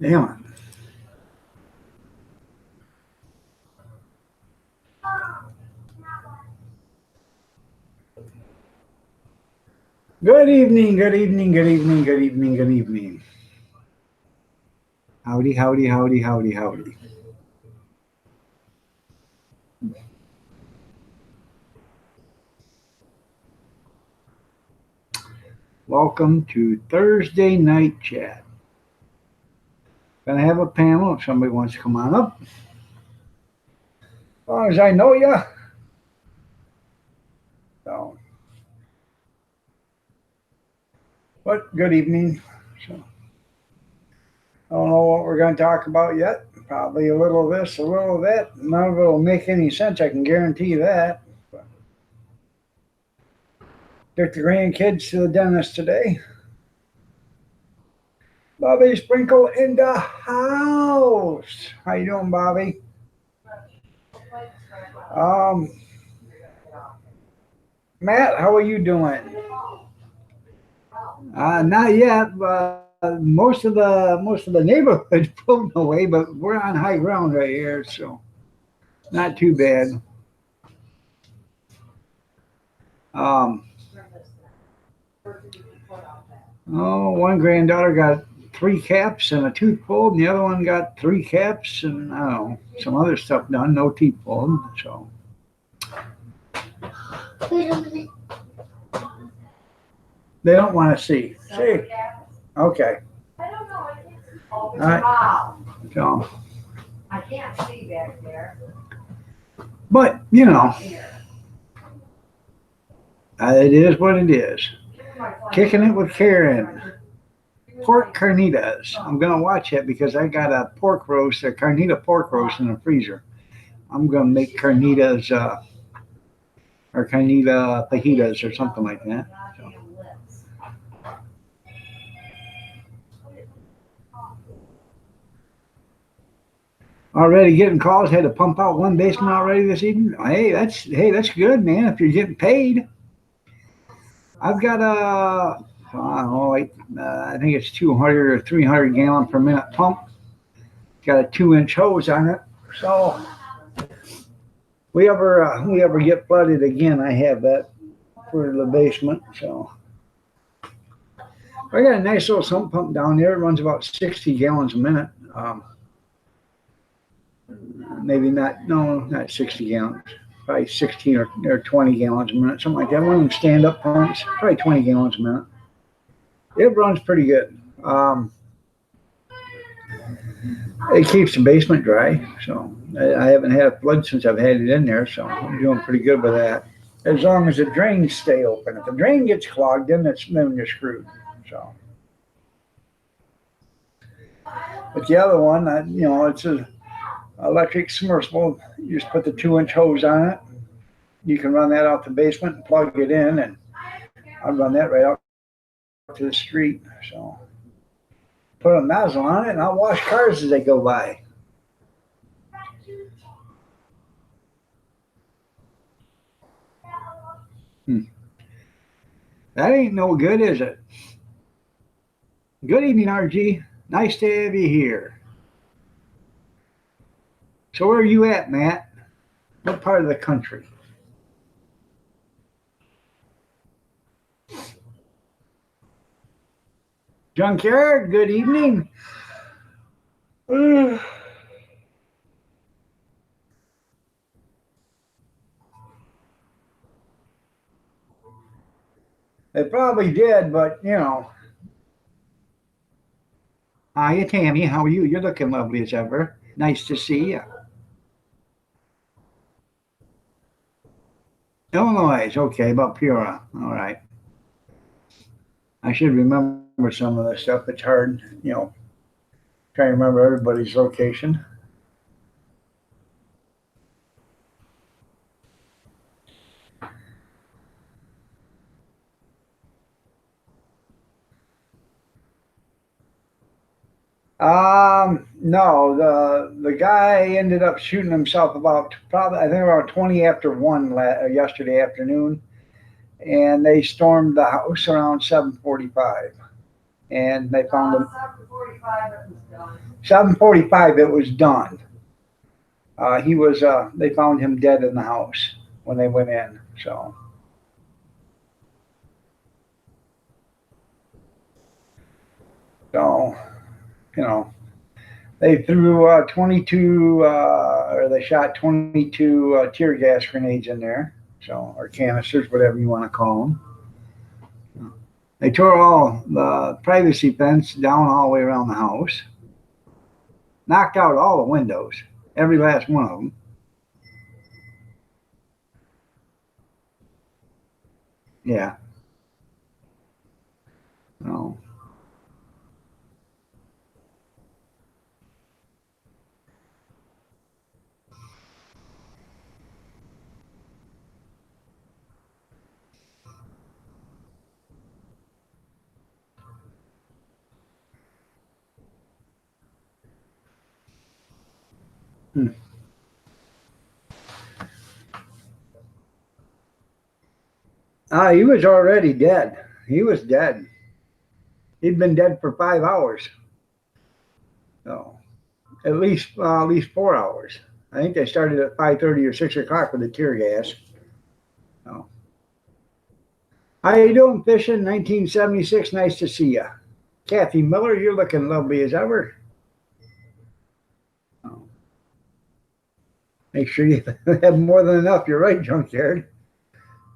Damn it. Good evening, good evening, good evening, good evening, good evening. Howdy, howdy, howdy, howdy, howdy. Welcome to Thursday Night Chat. Gonna have a panel if somebody wants to come on up. As long as I know you. So, but good evening. So, I don't know what we're going to talk about yet. Probably a little of this, a little of that. None of it will make any sense. I can guarantee that. Took the grandkids to the dentist today. Bobby Sprinkle in the house. How you doing, Bobby? Um, Matt, how are you doing? Not yet, but most of the neighborhood's blown away, but we're on high ground right here, so not too bad. Um, one granddaughter got three caps and a tooth pulled, and the other one got three caps and I don't know some other stuff done, no teeth pulled. So they don't want to see. See, okay, all right. So, but it is what it is. Kicking it with Karen. Pork carnitas. I'm gonna watch it because I got a pork roast, a carnita pork roast in the freezer. I'm gonna make carnitas or carnita fajitas or something like that. So. Already getting calls. Had to pump out one basement already this evening. Hey, that's good, man. If you're getting paid, I've got a I don't know, like, I think it's 200 or 300 gallon per minute pump. Got a 2-inch hose on it. So we ever get flooded again, I have that for the basement. So I got a nice little sump pump down there. It runs about 60 gallons a minute. Maybe not, no, not 60 gallons. Probably 16 or 20 gallons a minute, something like that. One of them stand-up pumps, probably 20 gallons a minute. It runs pretty good. It keeps the basement dry, so I haven't had a flood since I've had it in there, so I'm doing pretty good with that. As long as the drains stay open. If the drain gets clogged, then you're screwed. So, but the other one, it's a electric submersible. You just put the 2-inch hose on it. You can run that out the basement and plug it in, and I run that right out to the street. So put a nozzle on it, and I'll wash cars as they go by. Hmm. That ain't no good, is it? Good evening, RG. Nice to have you here. So where are you at, Matt? What part of the country? Junkyard, good evening. They probably did, but Hiya, Tammy. How are you? You're looking lovely as ever. Nice to see you. Illinois, okay, about Pura. All right. I should remember some of this stuff. It's hard, trying to remember everybody's location. No, the guy ended up shooting himself about probably I think around 20 after 1 yesterday afternoon, and they stormed the house around 7:45, and they found him. 7:45 it was done. 7:45 it was done. He was. They found him dead in the house when they went in. So you know. They threw 22, or they shot 22 tear gas grenades in there, or canisters, whatever you want to call them. They tore all the privacy fence down all the way around the house, knocked out all the windows, every last one of them. Yeah. No. Hmm. He was already dead. He was dead. He'd been dead for 5 hours. So at least 4 hours. I think they started at 5:30 or 6 o'clock with the tear gas. So. How you doing, fishing? 1976. Nice to see you, Kathy Miller. You're looking lovely as ever. Oh. Make sure you have more than enough. You're right, junkyard.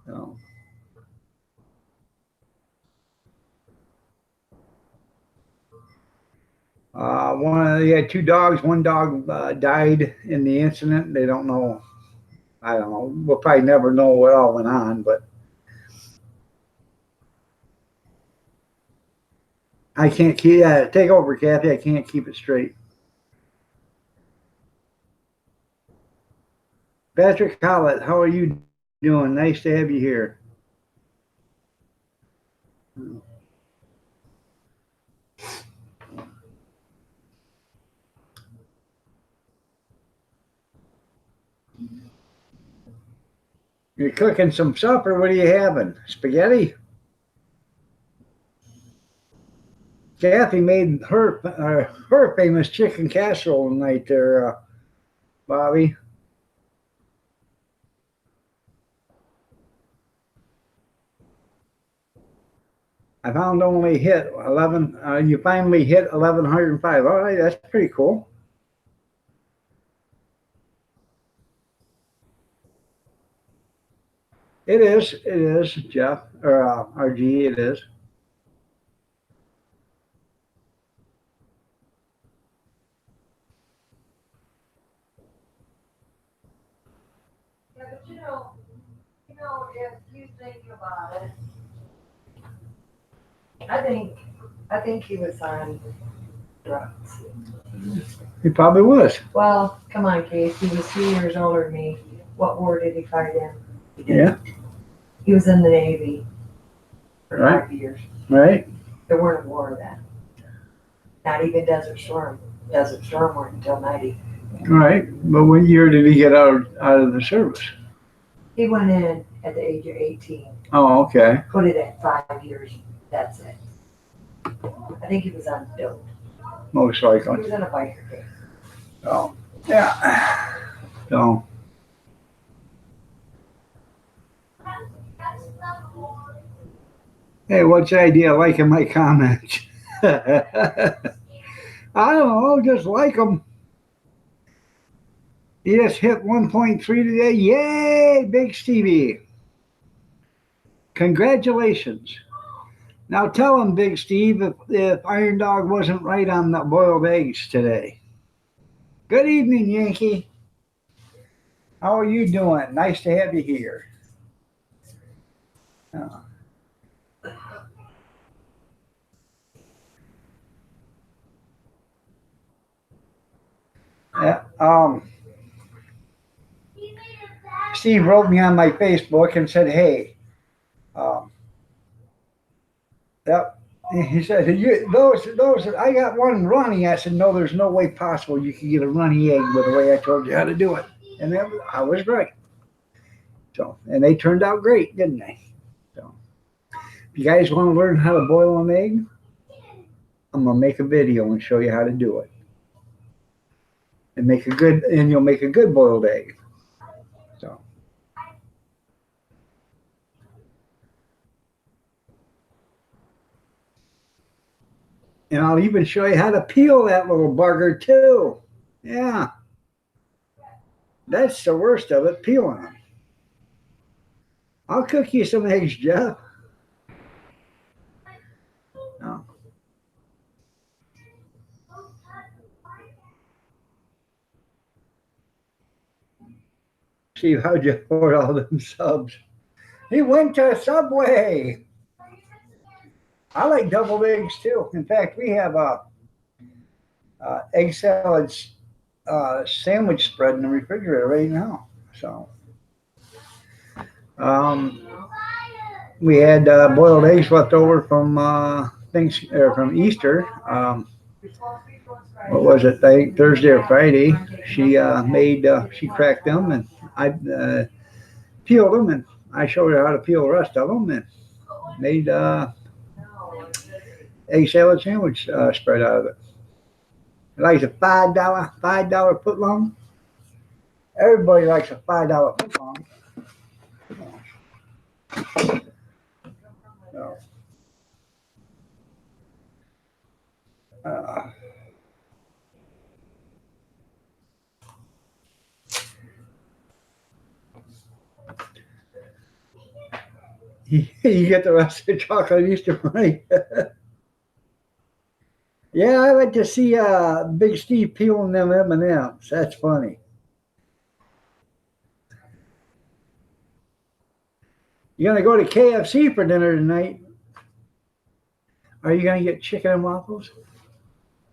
Oh. They had two dogs. One dog died in the incident. They don't know. I don't know. We'll probably never know what all went on, but I can't keep. Take over, Kathy. I can't keep it straight. Patrick Collett, how are you doing? Nice to have you here. You're cooking some supper. What are you having? Spaghetti? Kathy made her famous chicken casserole tonight there, Bobby. I found only hit 11. You finally hit 1105. All right, that's pretty cool. It is. It is, Jeff or RG. It is. Yeah, but if you think about it, I think I think he was on drugs. He probably was. Well, come on, Case. He was 3 years older than me. What war did he fight in? Yeah. He was in the Navy for Right. 5 years. Right. There weren't a war then. Not even Desert Storm. Desert Storm weren't until 90. Right. But what year did he get out of the service? He went in at the age of 18. Oh, okay. Put it at 5 years. That's it. I think he was on dope. Most He likely. was in a biker case. Oh, yeah. So. Hey, what's the idea of liking my comments? I don't know, just like them. You just hit 1.3 today. Yay, Big Stevie. Congratulations. Now tell him, Big Steve, if Iron Dog wasn't right on the boiled eggs today. Good evening, Yankee. How are you doing? Nice to have you here. Uh, yeah, Steve wrote me on my Facebook and said, "Hey, um, yep, He said, those, I got one runny. I said, no, there's no way possible you can get a runny egg with the way I told you how to do it. And I was right. So, and they turned out great, didn't they? So, if you guys want to learn how to boil an egg, I'm gonna make a video and show you how to do it, and you'll make a good boiled egg. So, and I'll even show you how to peel that little bugger too. Yeah, that's the worst of it, peeling them. I'll cook you some eggs, Jeff. No. See how you afford all them subs. He went to Subway. I like doubled eggs too. In fact, we have a egg salad sandwich spread in the refrigerator right now. So we had boiled eggs left over from from Easter. What was it? I think Thursday or Friday. She cracked them, and I peeled them, and I showed her how to peel the rest of them, and made egg salad sandwich spread out of it. Likes a $5 foot long. Everybody likes a $5 foot long. So, uh, you get the rest of the chocolate Easter money. Yeah, I like to see Big Steve peeling them M&Ms. That's funny. You gonna go to KFC for dinner tonight? Are you gonna get chicken and waffles?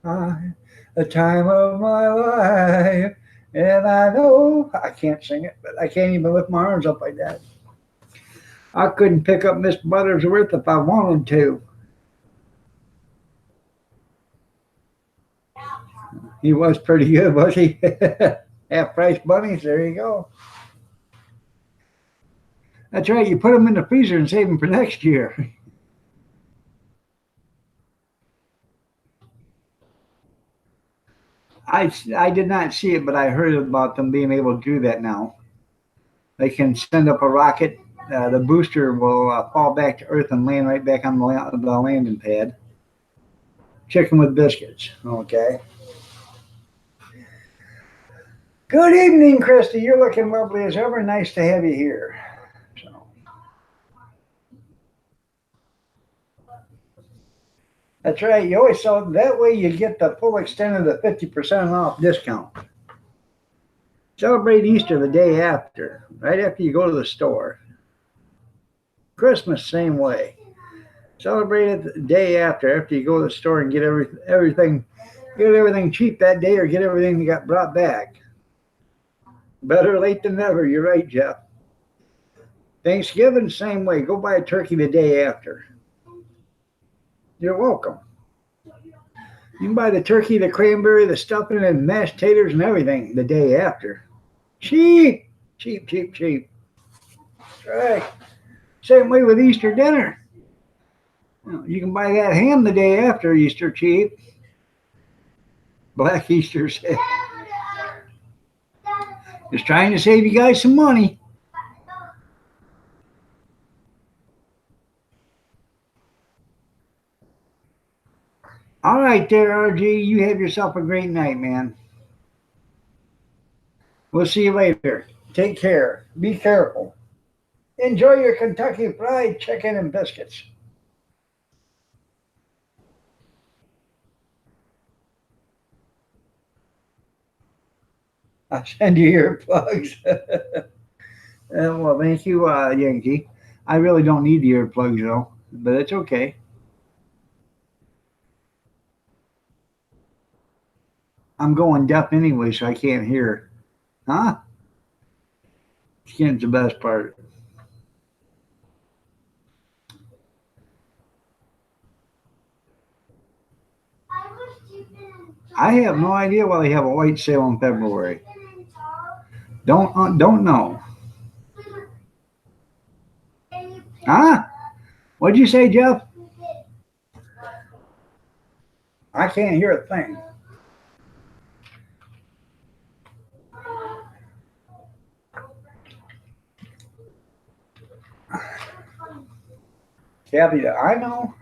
The time of my life, and I know I can't sing it, but I can't even lift my arms up like that. I couldn't pick up Miss Buttersworth if I wanted to. He was pretty good, was he? Half price bunnies, there you go. That's right, you put them in the freezer and save them for next year. I did not see it, but I heard about them being able to do that now. They can send up a rocket. The booster will fall back to Earth and land right back on the landing pad. Chicken with biscuits. Okay. Good evening, Christy. You're looking lovely as ever. Nice to have you here. So. That's right. You always so that way you get the full extent of the 50% off discount. Celebrate Easter the day after, right after you go to the store. Christmas, same way. Celebrate it the day after you go to the store and get everything cheap that day, or get everything that got brought back. Better late than never. You're right, Jeff. Thanksgiving, same way. Go buy a turkey the day after. You're welcome. You can buy the turkey, the cranberry, the stuffing, and mashed taters and everything the day after. Cheap, cheap, cheap, cheap. That's right. Same way with Easter dinner. You can buy that ham the day after Easter, cheap. Black Easter sale. Just trying to save you guys some money. All right there, RG. You have yourself a great night, man. We'll see you later. Take care. Be careful. Enjoy your Kentucky Fried Chicken and biscuits. I'll send you earplugs. Well, thank you, Yankee. I really don't need the earplugs, though, but it's okay. I'm going deaf anyway, so I can't hear. Huh? Skin's the best part. I have no idea why they have a white sale in February. Don't know. Huh? What'd you say, Jeff? I can't hear a thing. Kathy, I know.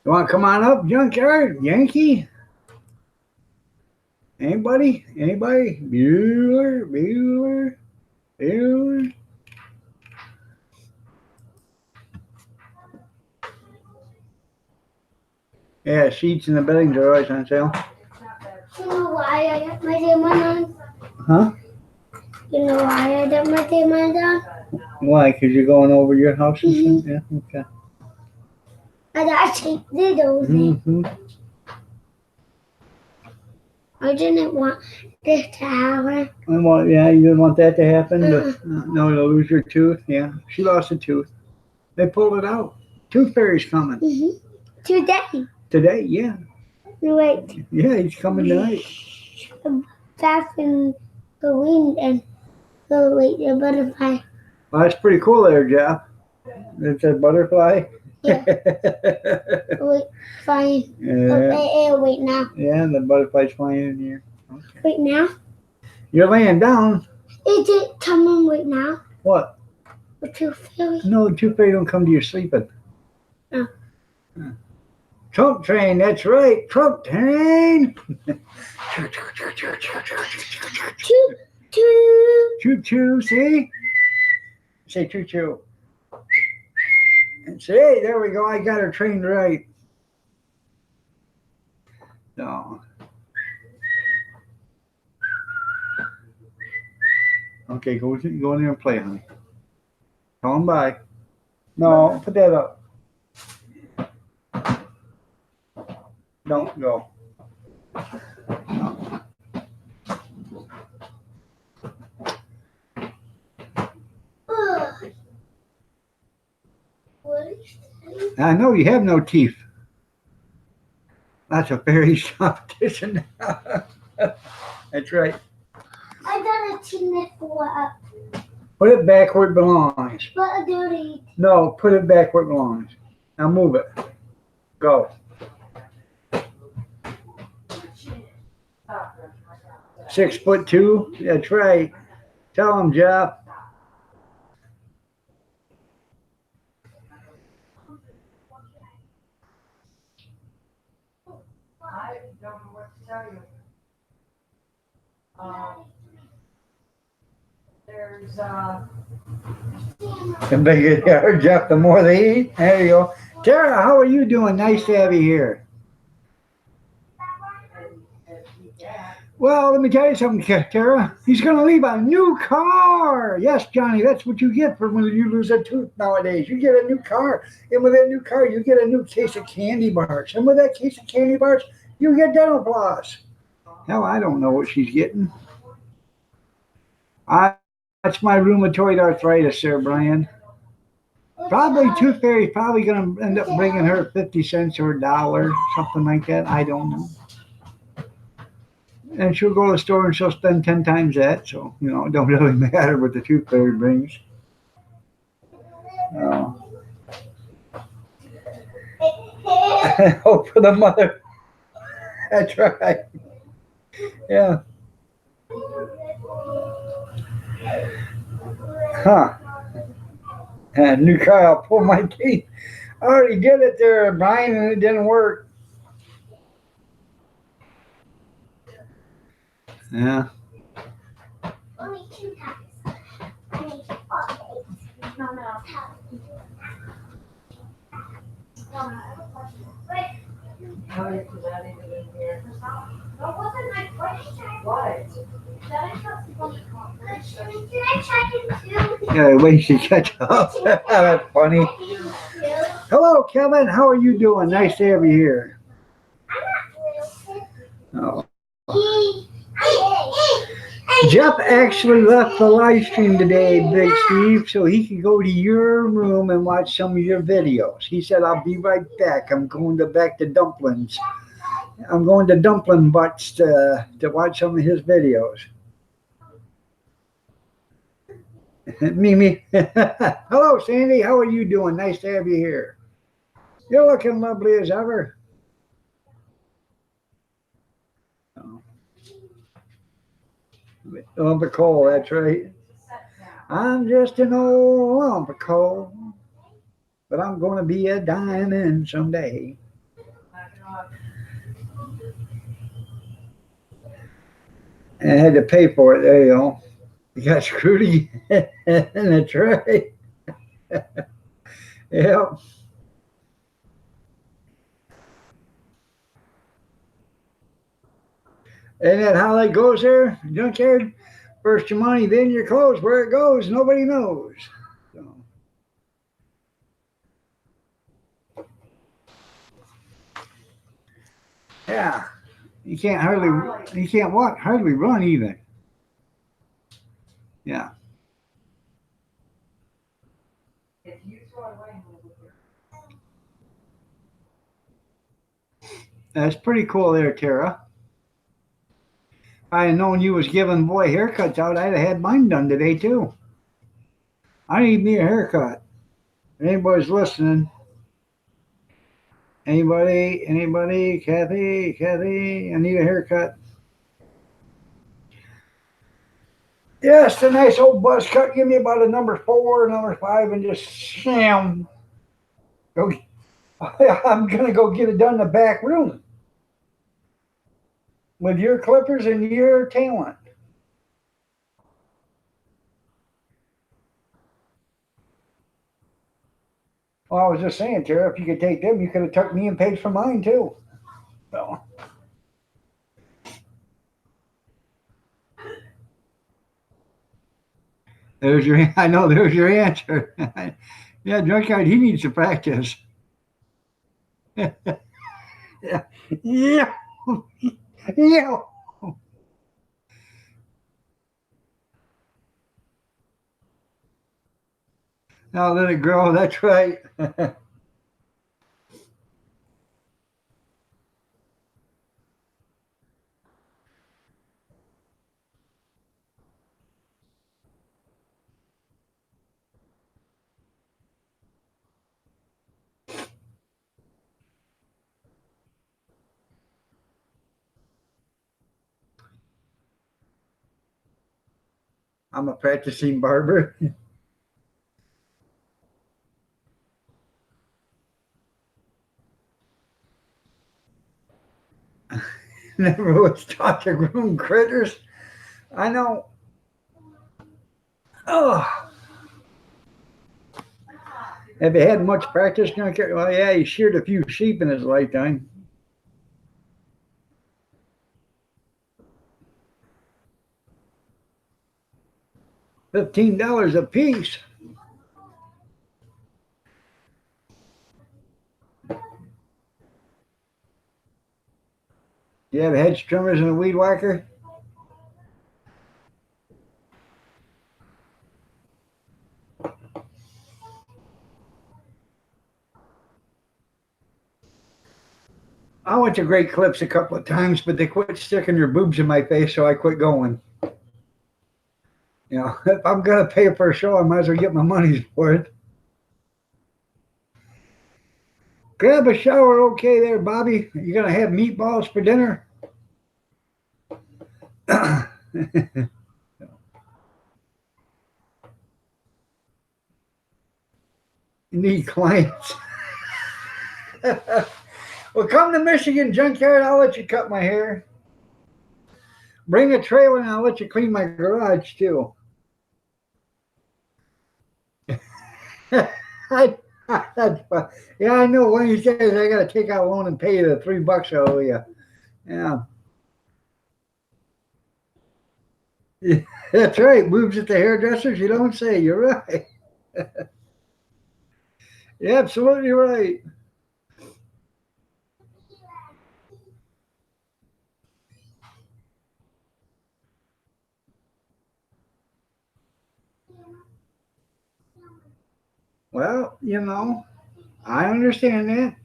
You want to come on up, Junkyard? Yankee? Anybody? Anybody? Bueller? Yeah, sheets and the beddings are always on sale. You know why I got my diamond on? Huh? You know why I got my diamond on? Why? Because you're going over your house and stuff? Yeah, okay. I actually did those things. Mm-hmm. I didn't want this to happen. Yeah, you didn't want that to happen? But, no, you'll lose your tooth? Yeah, she lost a tooth. They pulled it out. Tooth fairy's coming. Today. Today, yeah. Wait, Yeah, he's coming tonight. back in the wind and the butterfly. Well, that's pretty cool there, Jeff. It's a butterfly? Yeah. Wait, fine. Yeah. Wait now. Yeah, the butterfly's flying in here. Okay. Wait now. You're laying down. Is it coming right now? What? The tooth fairy? No, the tooth fairy don't come to you sleeping. Oh. Trump train, that's right. Trump train. Choo choo. Choo choo, see? Say choo choo. And say, there we go. I got her trained right. No. Okay, go in there and play, honey. Tell him bye. No, put that up. Don't go. No. What is that? I know you have no teeth. That's a fairy competition. That's right. I got a teeth for Put it back where it belongs. but dirty. No, put it back where it belongs. Now move it. Go. 6'2". That's right. Tell him, Jeff. I don't know what to tell you. There's, The bigger they are, Jeff, the more they eat. There you go. Tara, how are you doing? Nice to have you here. Well, let me tell you something, Tara. He's going to leave a new car. Yes, Johnny, that's what you get for when you lose a tooth nowadays. You get a new car. And with that new car, you get a new case of candy bars. And with that case of candy bars, you get dental floss. Hell, I don't know what she's getting. That's my rheumatoid arthritis there, Brian. Probably Tooth Fairy's probably going to end up bringing her 50 cents or $1, something like that. I don't know. And she'll go to the store and she'll spend 10 times that. So, you know, it don't really matter what the Tooth Fairy brings. Hope for the mother. That's right. Yeah. Huh. And new car, I'll pull my teeth. I already did it there, Brian, and it didn't work. Yeah. Only 2 times. I mean, no. how did you that even in here? That wasn't my question. What? Can I check it too? Yeah, wait to catch up. That's funny. Hello, Kevin. How are you doing? Nice to have you here. I'm not little. Oh. Hey, Jeff actually left the live stream today, Big Steve, so he can go to your room and watch some of your videos. He said, I'll be right back. I'm going back to Dumplings. I'm going to Dumpling Butts to watch some of his videos. Mimi. Hello, Sandy. How are you doing? Nice to have you here. You're looking lovely as ever. Lump of coal, that's right. I'm just an old lump of coal, but I'm going to be a diamond someday. And I had to pay for it. There you go. You got screwed again. That's right. Yep. Isn't that how that goes there, junkyard? First your money, then your clothes. Where it goes, nobody knows. So. Yeah, you can't hardly run even. Yeah. That's pretty cool there, Tara. If I had known you was giving boy haircuts out, I'd have had mine done today too. I need me a haircut. If anybody's listening. Anybody? Kathy, I need a haircut. Yes, a nice old buzz cut. Give me about a number 4, number 5, and just sham. I'm gonna go get it done in the back room with your clippers and your talent. Well, I was just saying, Tara, if you could take them, you could have took me and paid for mine too. So. There's your answer. Yeah, Junkyard, he needs to practice. Yeah. Yeah. Yeah. Now let it grow, that's right. I'm a practicing barber. Never was taught to groom critters. I know. Oh. Have you had much practice, Junkyard? Well, yeah, he sheared a few sheep in his lifetime. $15 a piece. You have hedge trimmers and a weed whacker? I went to Great Clips a couple of times, but they quit sticking their boobs in my face, so I quit going. You know, if I'm going to pay for a show, I might as well get my money's for it. Grab a shower, okay there, Bobby. You going to have meatballs for dinner? You need clients. Well, come to Michigan, Junkyard. I'll let you cut my hair. Bring a trailer and I'll let you clean my garage too. Yeah, I know. One of these days I got to take out a loan and pay you the $3 I owe you. Yeah. Yeah, that's right. Moves at the hairdressers, you don't say. You're right. You're absolutely right. Well, you know, I understand that.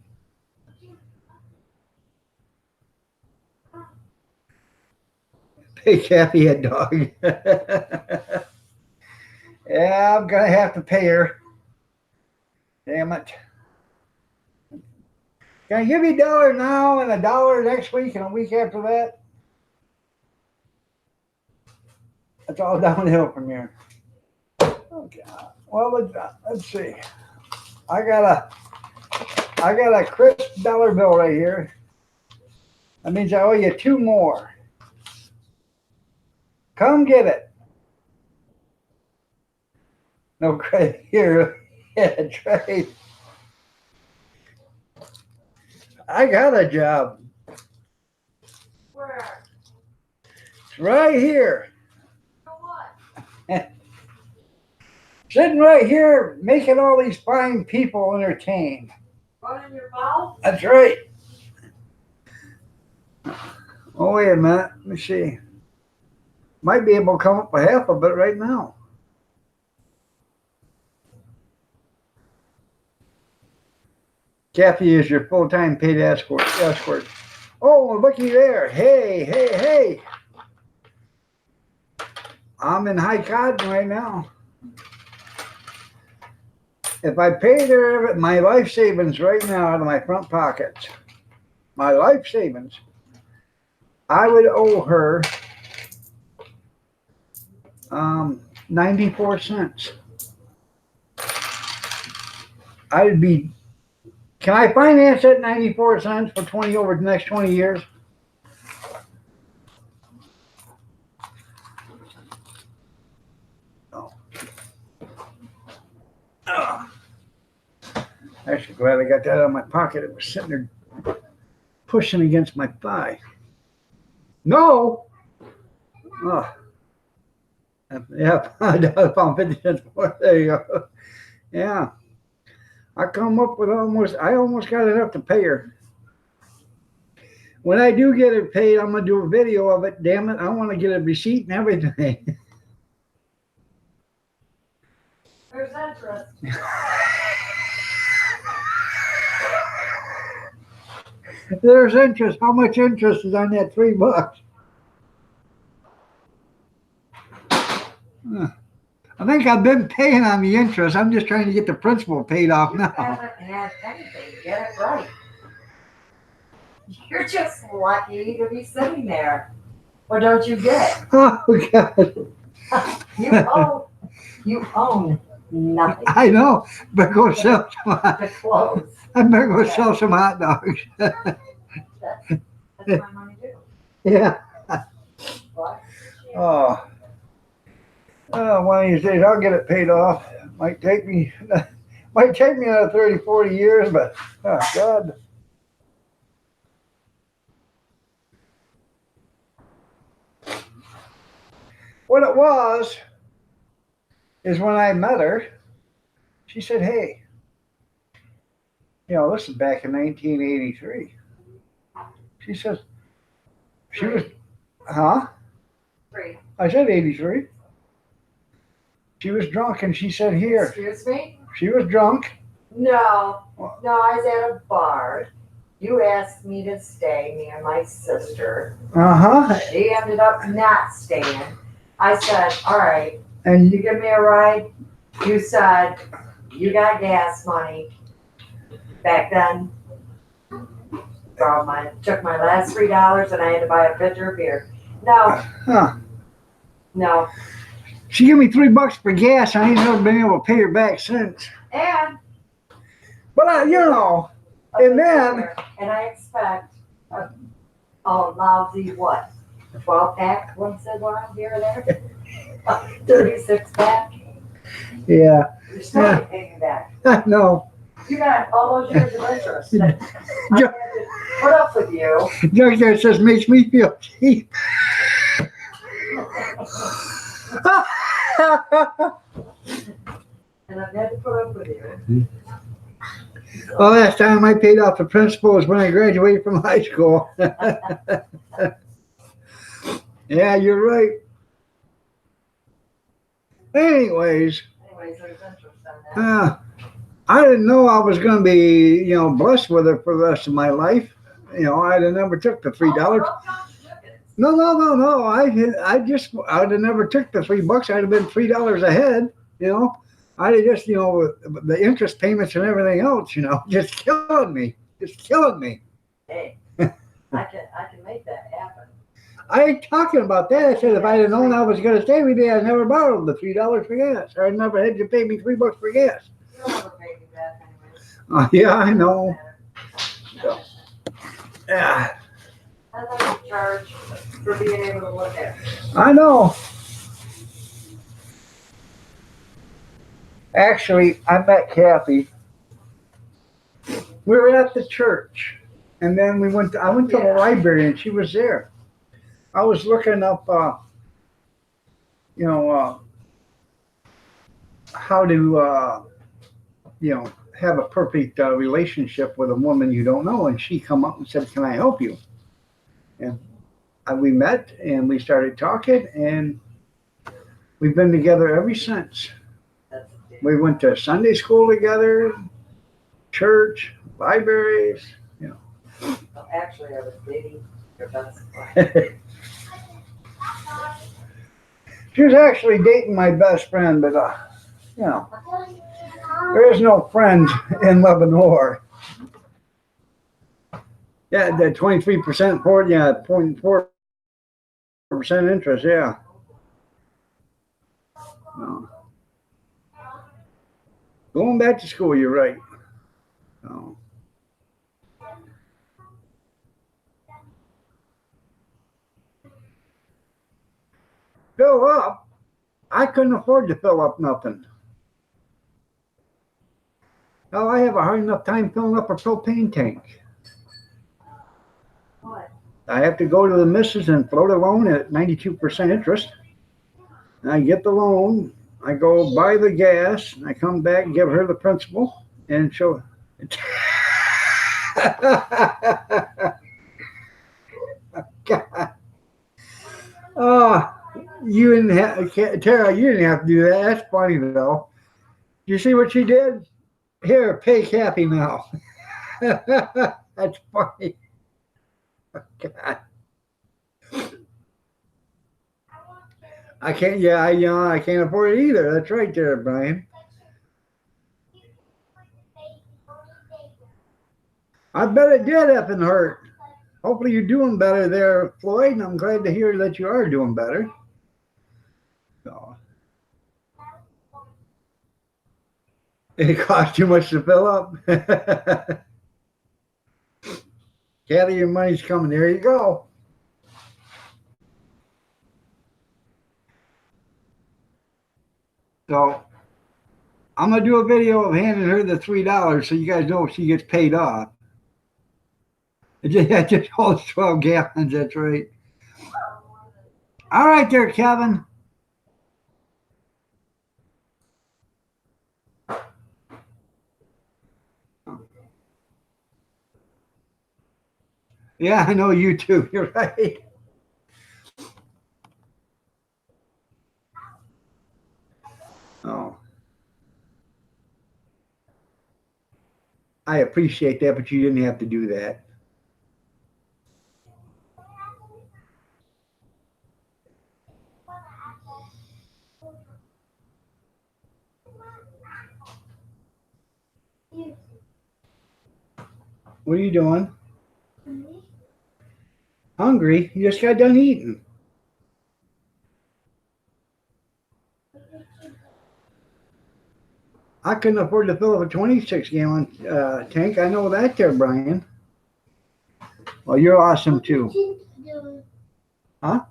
Pay Kathy a dog. Yeah, I'm gonna have to pay her. Damn it. Can I give you $1 now and $1 next week and a week after that? That's all downhill from here. Okay. Well, let's see. I got a crisp dollar bill right here. That means I owe you 2 more. Come get it. No credit here. Yeah, trade. I got a job. Where? It's right here. For what? Sitting right here making all these fine people entertained. Running your mouth? That's right. Oh, wait a minute. Let me see. Might be able to come up with half of it right now. Kathy is your full-time paid escort. Oh, looky there. Hey, hey, hey. I'm in high cotton right now. If I paid her my life savings right now out of my front pockets, my life savings, I would owe her 94 cents. I'd be, can I finance that 94 cents for 20 over the next 20 years? No. Actually, glad I got that out of my pocket. It was sitting there pushing against my thigh. No. Oh. Yeah, I found 50 cents more. There you go. Yeah. I come up with I almost got enough to pay her. When I do get it paid, I'm going to do a video of it. Damn it. I want to get a receipt and everything. There's interest. There's interest. How much interest is on that $3? I think I've been paying on the interest. I'm just trying to get the principal paid off You now. haven't had anything. Get it right. You're just lucky to be sitting there. What don't you get? Oh, God. You own nothing. I know. Better go sell some. The clothes. I better go sell some hot dogs. That's my money too. Yeah. What? Oh. One of these days I'll get it paid off. Might take me another 30, 40 years, but oh God. What it was is when I met her, she said, hey, you know, this is back in 1983. She says, she was, huh? 3. I said 83. She was drunk and she said, here. Excuse me? She was drunk. No, I was at a bar. You asked me to stay, me and my sister. Uh-huh. She ended up not staying. I said, all right, And you give me a ride? You said, you got gas money. Back then, took my last $3 and I had to buy a pitcher of beer. No. she gave me $3 for gas. I ain't never been able to pay her back since. And But you know, and then and I expect a lousy what? 12-pack once in a while here or there? 36-pack? yeah, You're still not paying me back. no. You got all those years of interest. I had to put up with you. Judge there says makes me feel cheap. And I've had to put up with you. Well, last time I paid off the principal was when I graduated from high school. Yeah, you're right. Anyways, Anyways, there's interest on that. I didn't know I was going to be, blessed with it for the rest of my life. I'd have never took the $3. No. I'd have never took the $3. I'd have been $3 ahead. I'd have just, the interest payments and everything else, just killing me. Hey, I can make that happen. I ain't talking about that. I said if I'd have known I was going to stay with you, I'd never borrowed the $3 for gas. Or I'd never had you pay me $3 for gas. You'll never pay me back anyway. Yeah, I know. Yeah, I thought you charge for being able to look at it. I know. Actually, I met Kathy. We were at the church, and then I went to the library, and she was there. I was looking up, how to, have a perfect relationship with a woman you don't know. And she come up and said, "Can I help you?" And we met, and we started talking, and we've been together ever since. We went to Sunday school together, church, libraries. Well, actually, I was dating your best friend. She was actually dating my best friend, but there is no friends in love and war. Yeah, the 23% for it, 0.4% interest, yeah. No. Going back to school, you're right. No. Fill up? I couldn't afford to fill up nothing. Hell, I have a hard enough time filling up a propane tank. What? I have to go to the missus and float a loan at 92% interest. And I get the loan. I go buy the gas. I come back and give her the principal and show. God. Oh, you didn't have, Tara, you didn't have to do that. That's funny though. You see what she did? Here, pay Kathy now. That's funny. God. I can't. Yeah, I can't afford it either. That's right there, Brian. I bet it did effing hurt. Hopefully you're doing better there, Floyd, and I'm glad to hear that you are doing better. So. It cost too much to fill up. Kathy, your money's coming. There you go. So I'm gonna do a video of handing her the $3 so you guys know if she gets paid off. It just holds 12 gallons. That's right. All right, there, Kevin. Yeah, I know you too. You're right. Oh. I appreciate that, but you didn't have to do that. What are you doing? Hungry? You just got done eating. I couldn't afford to fill up a 26-gallon tank. I know that there, Brian. Well, you're awesome too. Huh?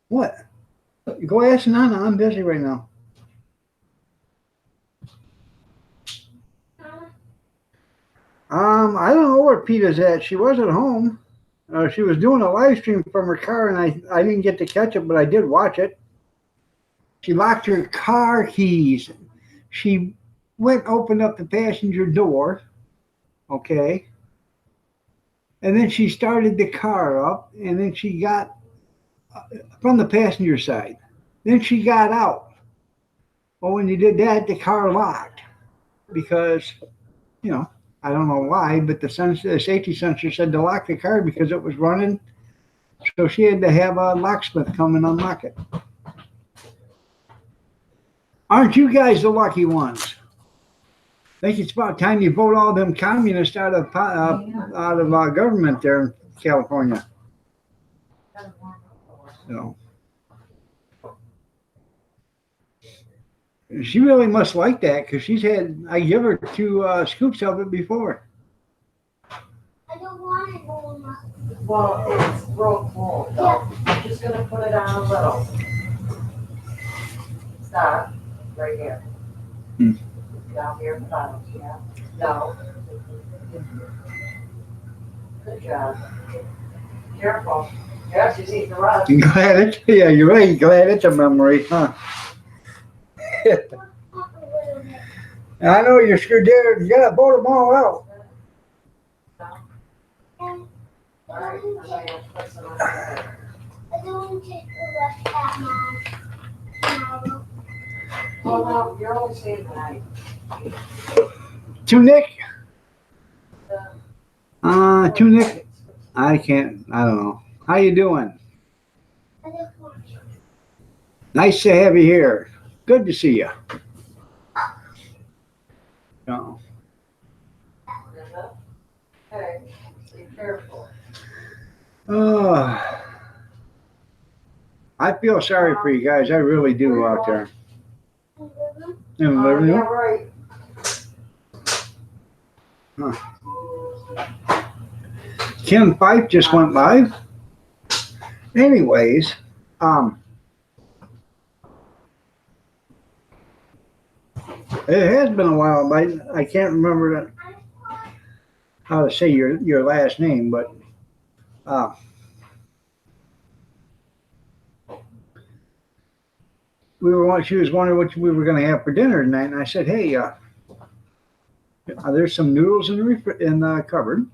What? Go ask Nana. I'm busy right now. I don't know where Peta's at. She was at home. She was doing a live stream from her car, and I didn't get to catch it, but I did watch it. She locked her car keys. She went, opened up the passenger door, okay? And then she started the car up, and then she got from the passenger side. Then she got out. Well, when you did that, the car locked because, I don't know why, but the safety sensor said to lock the car because it was running. So she had to have a locksmith come and unlock it. Aren't you guys the lucky ones? I think it's about time you vote all them communists out of government there in California. She really must like that because I give her 2 scoops of it before. I don't want it more. Well, it's real cool, though. I'm just gonna put it on a little. Stop, right here. Down here, bottom, yeah. No. Good job. Careful. Yeah, she's eating the rust. Yeah, you're right. Glad it's a memory, huh? I know you're screwed there. You gotta vote them all out. All right, I'm gonna put some on there. I don't want to take the rest out now. Oh, no, you're only staying the night. To Nick. To Nick. I don't know. How you doing? I just want to. Nice to have you here. Good to see you. Oh. Okay, be careful. I feel sorry for you guys. I really do out there. In the living Yeah, room? right. Kim Fife just went live. Anyways, it has been a while, but I can't remember how to say your last name, but she was wondering what we were going to have for dinner tonight, and I said, hey, there's some noodles in the cupboard,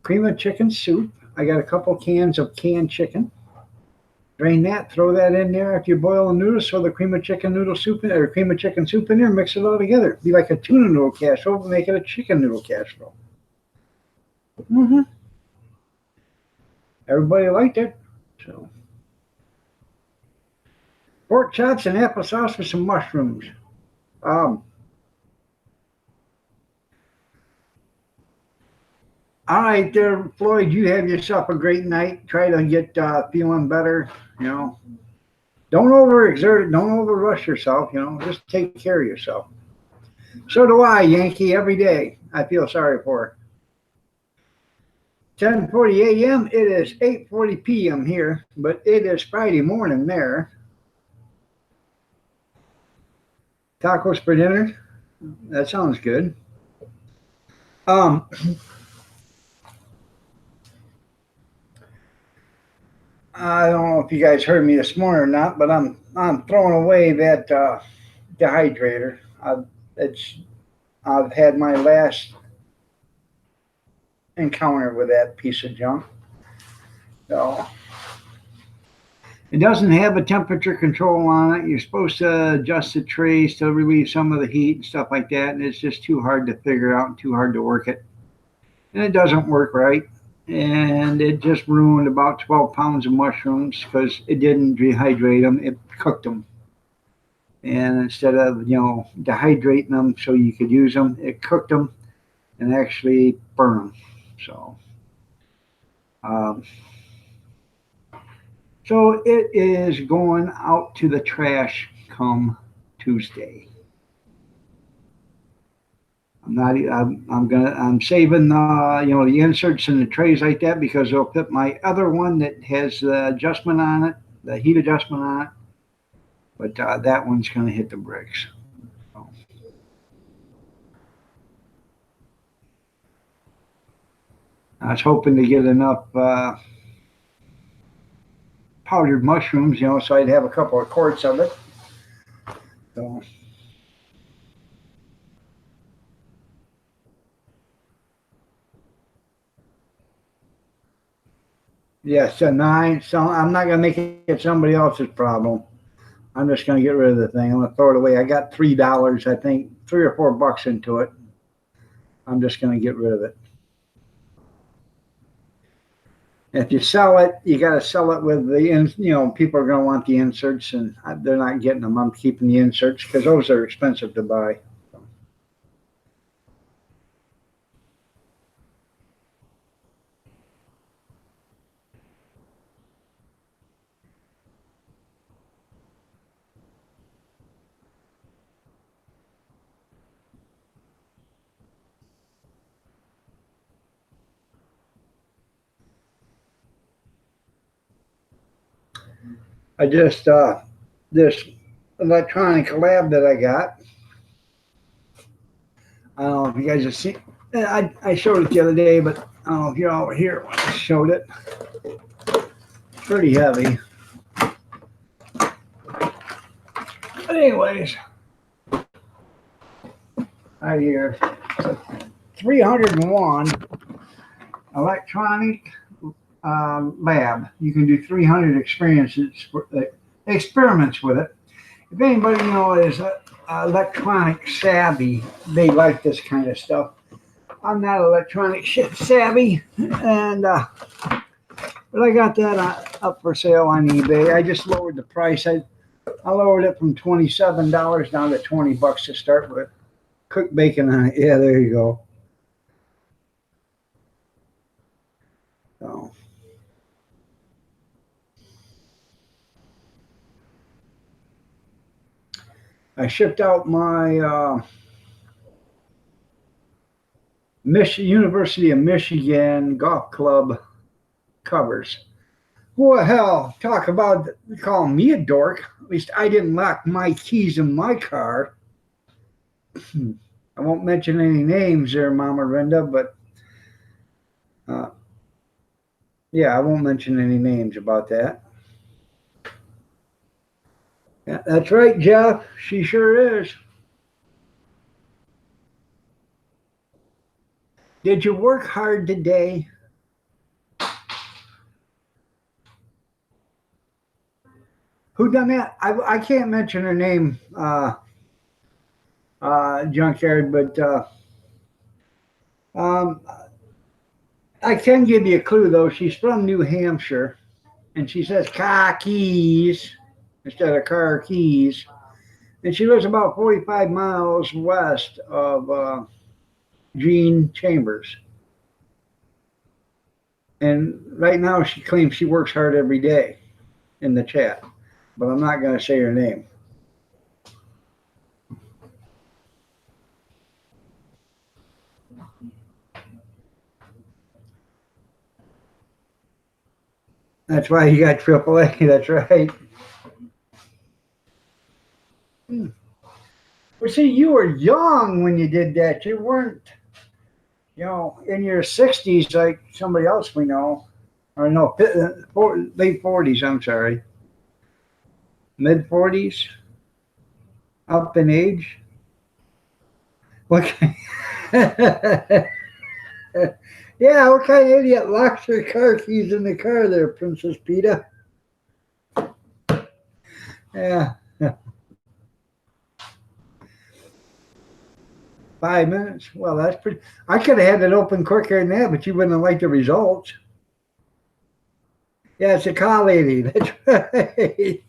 cream of chicken soup. I got a couple cans of canned chicken. Drain that, throw that in there. After you boil the noodles, throw the cream of chicken noodle soup in, or cream of chicken soup in there, mix it all together. Be like a tuna noodle casserole, but make it a chicken noodle casserole. Everybody liked it. So, pork chops and applesauce with some mushrooms. All right, there, Floyd. You have yourself a great night. Try to get feeling better. Don't overexert it. Don't overrush yourself. Just take care of yourself. So do I, Yankee. Every day, I feel sorry for her. 10:40 a.m. It is 8:40 p.m. here, but it is Friday morning there. Tacos for dinner. That sounds good. I don't know if you guys heard me this morning or not, but I'm throwing away that dehydrator. I've had my last encounter with that piece of junk. So it doesn't have a temperature control on it. You're supposed to adjust the trays to relieve some of the heat and stuff like that, and it's just too hard to figure out and too hard to work it. And it doesn't work right. And it just ruined about 12 pounds of mushrooms because it didn't dehydrate them, it cooked them. And instead of, dehydrating them so you could use them, it cooked them and actually burned them. So it is going out to the trash come Tuesday. I'm saving the inserts and the trays like that because they'll fit my other one that has the adjustment on it, the heat adjustment on it. But that one's going to hit the bricks. So. I was hoping to get enough powdered mushrooms, so I'd have a couple of quarts of it. So. Yes, a 9. So I'm not gonna make it somebody else's problem. I'm just going to get rid of the thing. I'm going to throw it away. I got $3, I think, $3 or $4 into it. I'm just going to get rid of it. If you sell it, you got to sell it with the, people are going to want the inserts, and they're not getting them. I'm keeping the inserts because those are expensive to buy. I just, this electronic lab that I got, I don't know if you guys have seen, I showed it the other day, but I don't know if you all were here when I showed it. It's pretty heavy. But anyways, right here, 301 electronic lab. You can do 300 experiments with it. If anybody is electronic savvy, they like this kind of stuff. I'm not electronic shit savvy, and but I got that up for sale on eBay. I just lowered the price. I lowered it from $27 down to $20 to start with. Cook bacon on it. Yeah, there you go. So. I shipped out my University of Michigan Golf Club covers. Well, hell, talk about calling me a dork. At least I didn't lock my keys in my car. I won't mention any names there, Mama Renda, but yeah, I won't mention any names about that. Yeah, that's right, Jeff. She sure is. Did you work hard today? Who done that? I can't mention her name, Junkyard, but I can give you a clue, though. She's from New Hampshire, and she says car keys instead of car keys. And she lives about 45 miles west of Gene Chambers. And right now she claims she works hard every day in the chat, but I'm not going to say her name. That's why you got AAA. That's right. Well, see, you were young when you did that. You weren't, in your 60s like somebody else we know. Or no, late 40s, I'm sorry. Mid 40s? Up in age? Okay. Yeah, what kind of idiot locks her car keys in the car there, Princess Peta? Yeah. 5 minutes? Well, that's pretty. I could have had it open quicker than that, but you wouldn't have liked the results. Yeah, it's a car lady. That's right.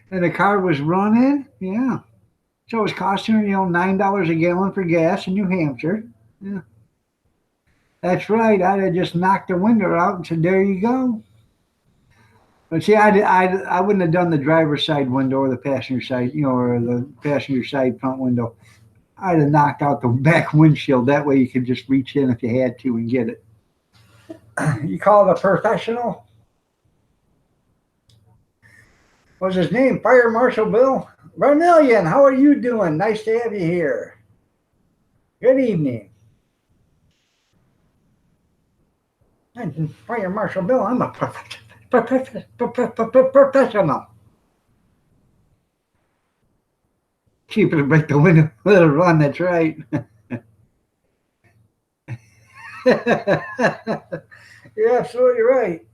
And the car was running? Yeah. So it was costing her, $9 a gallon for gas in New Hampshire. Yeah. That's right. I'd have just knocked the window out and said, there you go. But see, I wouldn't have done the driver's side window or the passenger side, or the passenger side front window. I'd have knocked out the back windshield. That way you could just reach in if you had to and get it. You call it a professional? What's his name? Fire Marshal Bill? Vermillion, how are you doing? Nice to have you here. Good evening. Fire Marshal Bill, I'm a professional. Keep it, break the window, let it run, that's right. You're absolutely right.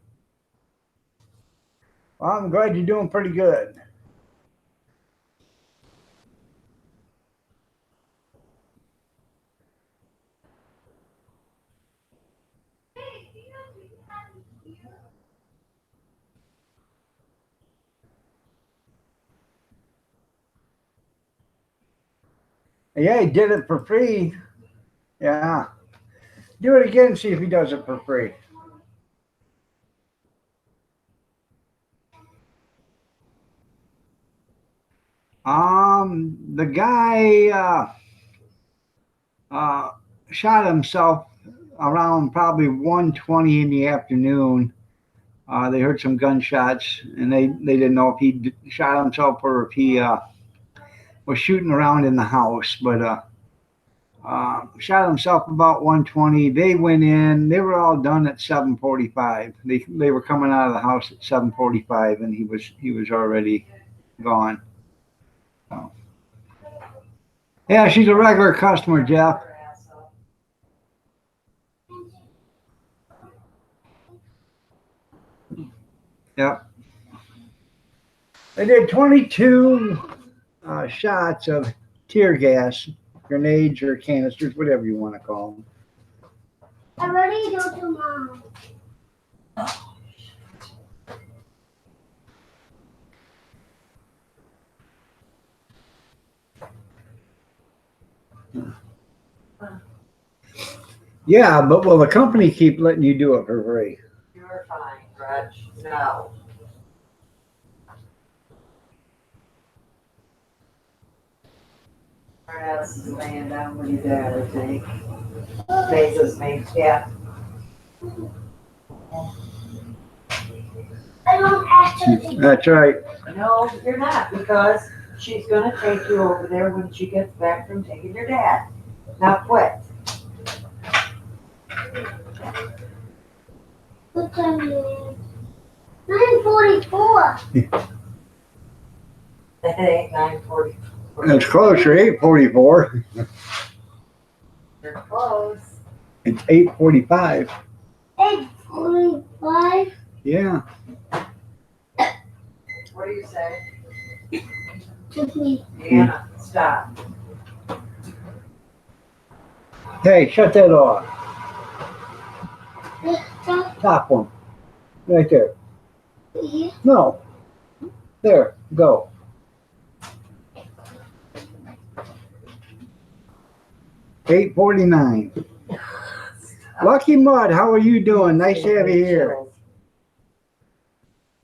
Well, I'm glad you're doing pretty good. Yeah, he did it for free. Yeah. Do it again, see if he does it for free. The guy uh, shot himself around probably 1:20 in the afternoon. They heard some gunshots, and they didn't know if he shot himself or if he was shooting around in the house. But shot himself about 1:20. They went in. They were all done at 7:45. They were coming out of the house at 7:45, and he was already gone. So, yeah, she's a regular customer, Jeff. Yep. They did 22 shots of tear gas, grenades or canisters, whatever you want to call them. I already go to mom. Yeah, but will the company keep letting you do it for free? You're fine, Reg. No. Our house is laying down with your dad, I think. Amazes me, yeah. I don't actually. That's right. No, you're not, because she's gonna take you over there when she gets back from taking your dad. Now quit. What time is it? 9:44. It ain't 9:40. It's closer, 8:44. You're close. It's 8:45. 8:45. Yeah. What do you say? Took me. Deanna, stop. Hey, shut that off. Stop Top one. Right there. here. No. There. Go. $8.49. Lucky Mud, how are you doing? Nice to have you here.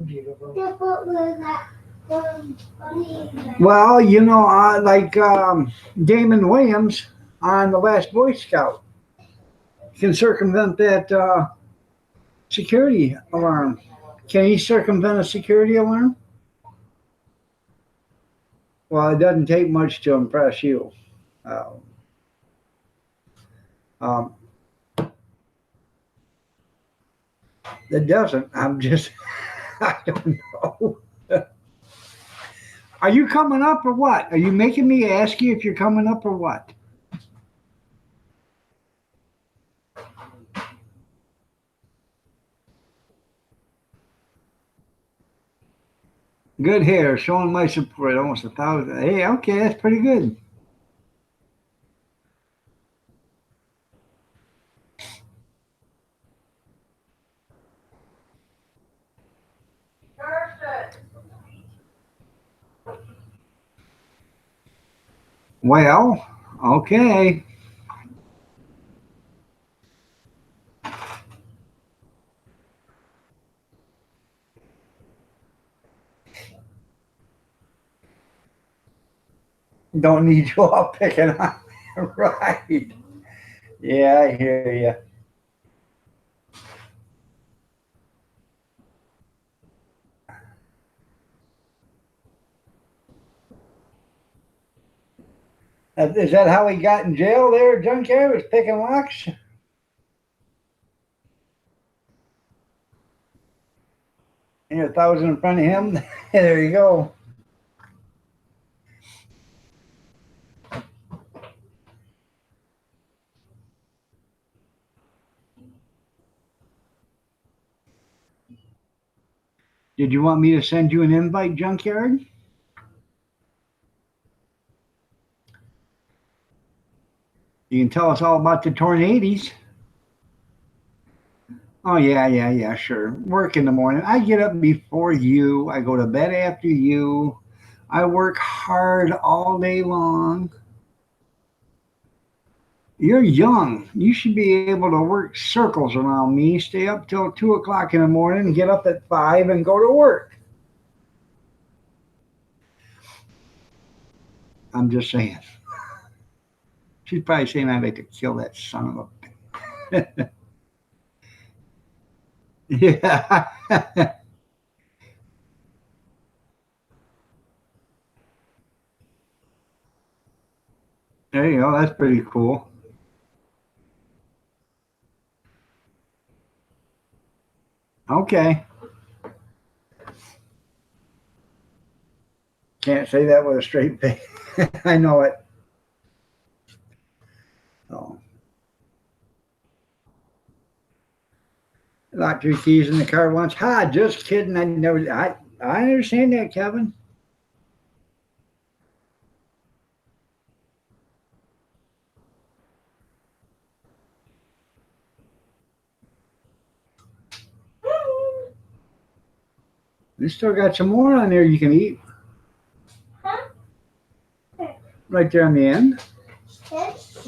Beautiful. Just what was that? Funny. Well, like Damon Williams on The Last Boy Scout can circumvent that security alarm. Can he circumvent a security alarm? Well, it doesn't take much to impress you. Uh, um, it doesn't. I'm just, I don't know. Are you coming up or what? Are you making me ask you if you're coming up or what? Good hair, showing my support, almost 1,000. Hey, okay, that's pretty good. Well, okay. Don't need you all picking on. Right. Yeah, I hear you. Is that how he got in jail there, Junkyard? Was picking locks? And you're 1,000 in front of him? There you go. Did you want me to send you an invite, Junkyard? You can tell us all about the tornadoes. Oh, yeah, sure. Work in the morning. I get up before you. I go to bed after you. I work hard all day long. You're young. You should be able to work circles around me. Stay up till 2 o'clock in the morning, get up at 5 and go to work. I'm just saying. She's probably saying I'd like to kill that son of a. Yeah. There you go. That's pretty cool. Okay. Can't say that with a straight face. I know it. Oh. Locked your keys in the car once. Ha, just kidding. I understand that, Kevin. You still got some more on there you can eat. Huh? Right there on the end. This?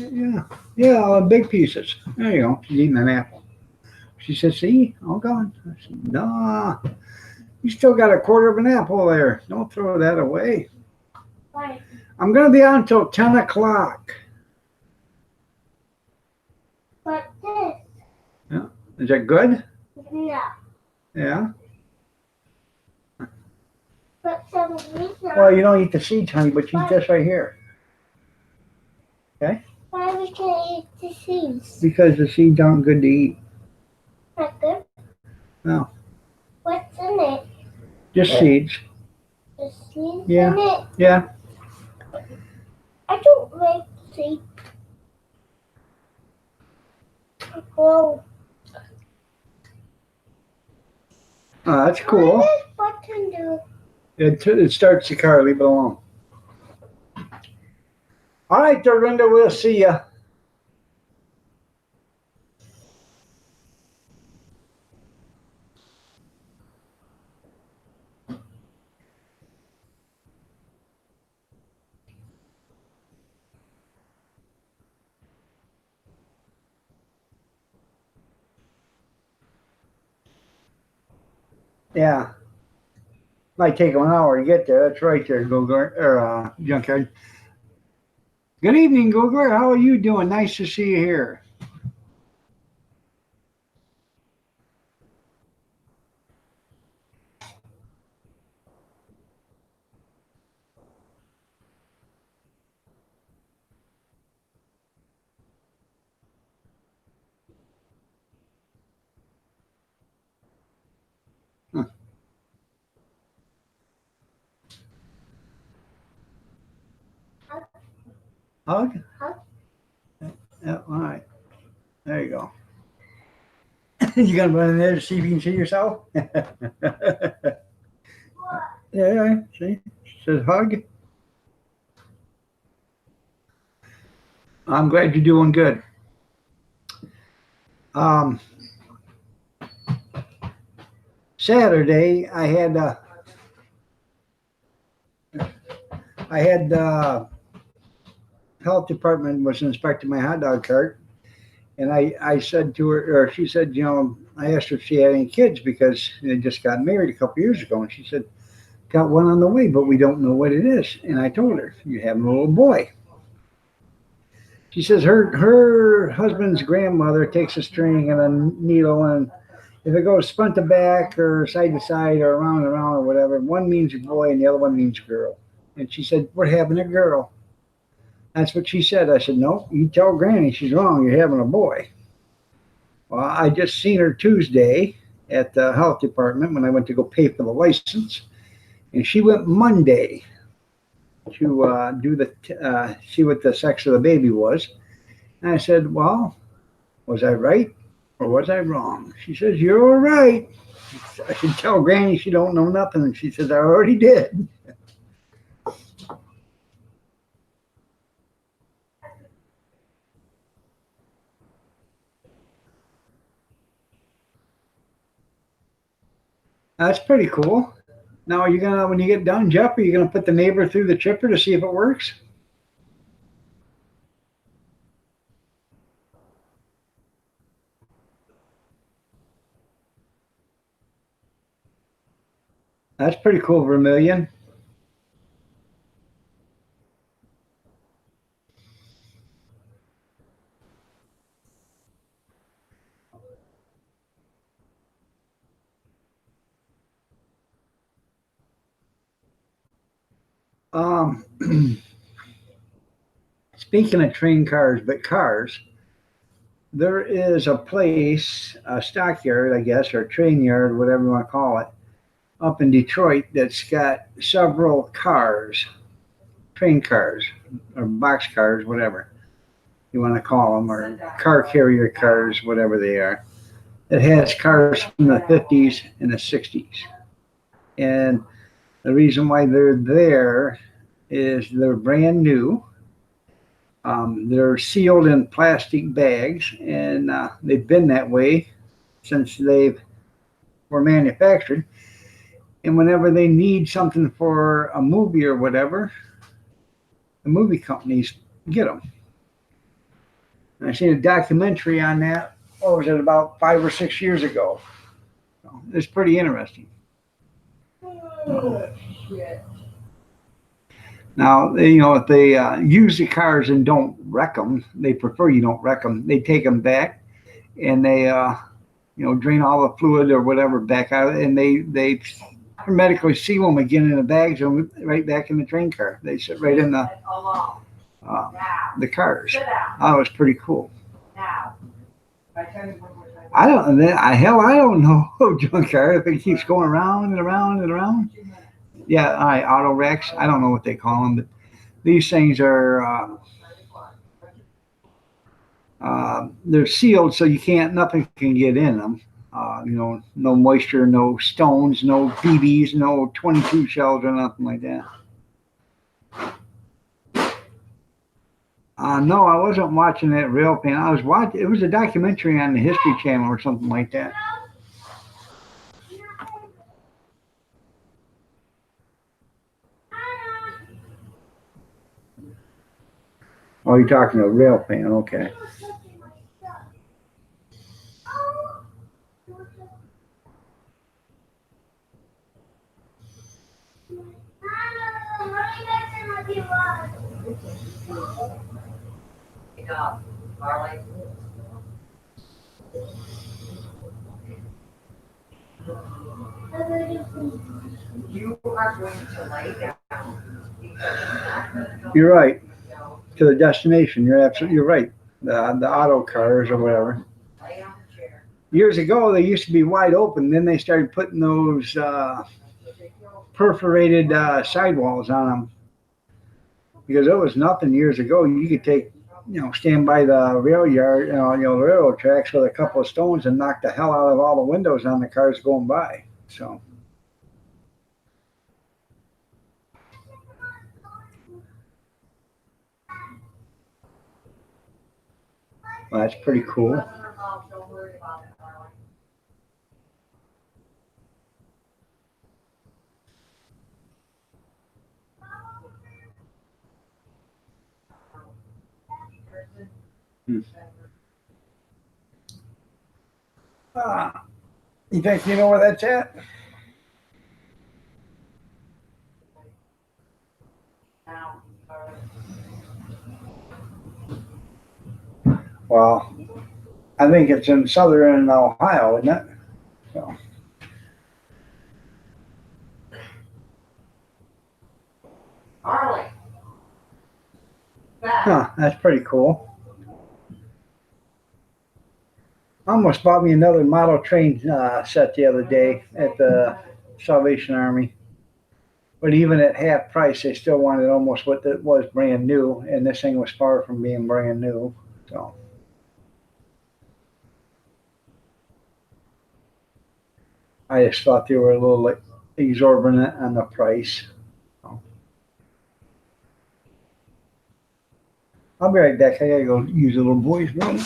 Yeah, all the big pieces. There you go. She's eating an apple. She said, see, all gone. I said, nah, you still got a quarter of an apple there. Don't throw that away. Why? I'm going to be on until 10 o'clock. But this? Is that good? No. Yeah. But some reason. Well, you don't eat the seeds, honey, but you eat this right here. Why we can't eat the seeds? Because the seeds aren't good to eat. Not good? No. What's in it? Just seeds. The seeds Yeah. in it? Yeah. I don't like seeds. Whoa. Oh, that's cool. What does button do? It starts the car. Leave it alone. All right, Dorinda, we'll see ya. Yeah. Might take 1 hour to get there. That's right there, Googler, or Junkyard. Good evening, Googler. How are you doing? Nice to see you here. Hug? Hug. Yeah, all right. There you go. You gonna run in there to see if you can see yourself? Yeah, see? It says hug. I'm glad you're doing good. Saturday, I had health department was inspecting my hot dog cart, and I said to her, or she said, I asked her if she had any kids because they just got married a couple years ago, and she said, got one on the way, but we don't know what it is. And I told her, you have a little boy. She says her husband's grandmother takes a string and a needle, and if it goes front to back or side to side or around and around or whatever, one means boy and the other one means girl. And she said, we're having a girl. That's what she said. I said, no, you tell Granny she's wrong. You're having a boy. Well, I just seen her Tuesday at the health department when I went to go pay for the license. And she went Monday to see what the sex of the baby was. And I said, well, was I right or was I wrong? She says, you're right. I should tell Granny she don't know nothing. And she says, I already did. That's pretty cool. Now, are you gonna, when you get done, Jeff, are you gonna put the neighbor through the chipper to see if it works? That's pretty cool, Vermilion. Um, Speaking of train cars, but cars, there is a place, a stockyard, I guess, or a train yard, whatever you want to call it, up in Detroit that's got several cars, train cars, or box cars, whatever you want to call them, or car carrier cars, whatever they are. It has cars from the 50s and the 60s. And the reason why they're there is they're brand new. They're sealed in plastic bags, and they've been that way since they were manufactured. And whenever they need something for a movie or whatever, the movie companies get them. And I seen a documentary on that. Oh, was it about 5 or 6 years ago? So it's pretty interesting. Oh, shit. Now, if they use the cars and don't wreck them, they prefer you don't wreck them. They take them back and they, drain all the fluid or whatever back out, and they hermetically seal them again in the bags and right back in the train car. They sit right in the cars. Oh, it was pretty cool. Now, if I tell you one more time. I don't know junk car if it keeps going around and around and around. Yeah, all right, auto wrecks. I don't know what they call them, but these things are they're sealed so nothing can get in them. No moisture, no stones, no BBs, no 22 shells or nothing like that. No, I wasn't watching that Rail Pan. I was watching. It was a documentary on the History Channel or something like that. Oh, you're talking to Rail Pan. Okay. Marley. You are going to lay down. You're right. To the destination. You're right. The auto cars or whatever. Lay on the chair. Years ago, they used to be wide open. Then they started putting those perforated sidewalls on them because it was nothing years ago. You could stand by the rail yard, the railroad tracks with a couple of stones and knock the hell out of all the windows on the cars going by. So. Well, that's pretty cool. Don't worry about it, Marley. You think you know where that's at? Now, Well, I think it's in southern Ohio, isn't it? So. Marley. Back. Huh, that's pretty cool. I almost bought me another model train set the other day at the Salvation Army. But even at half price, they still wanted almost what it was brand new, and this thing was far from being brand new. So. I just thought they were a little like exorbitant on the price. I'll be right back. I gotta go use a little boy's room.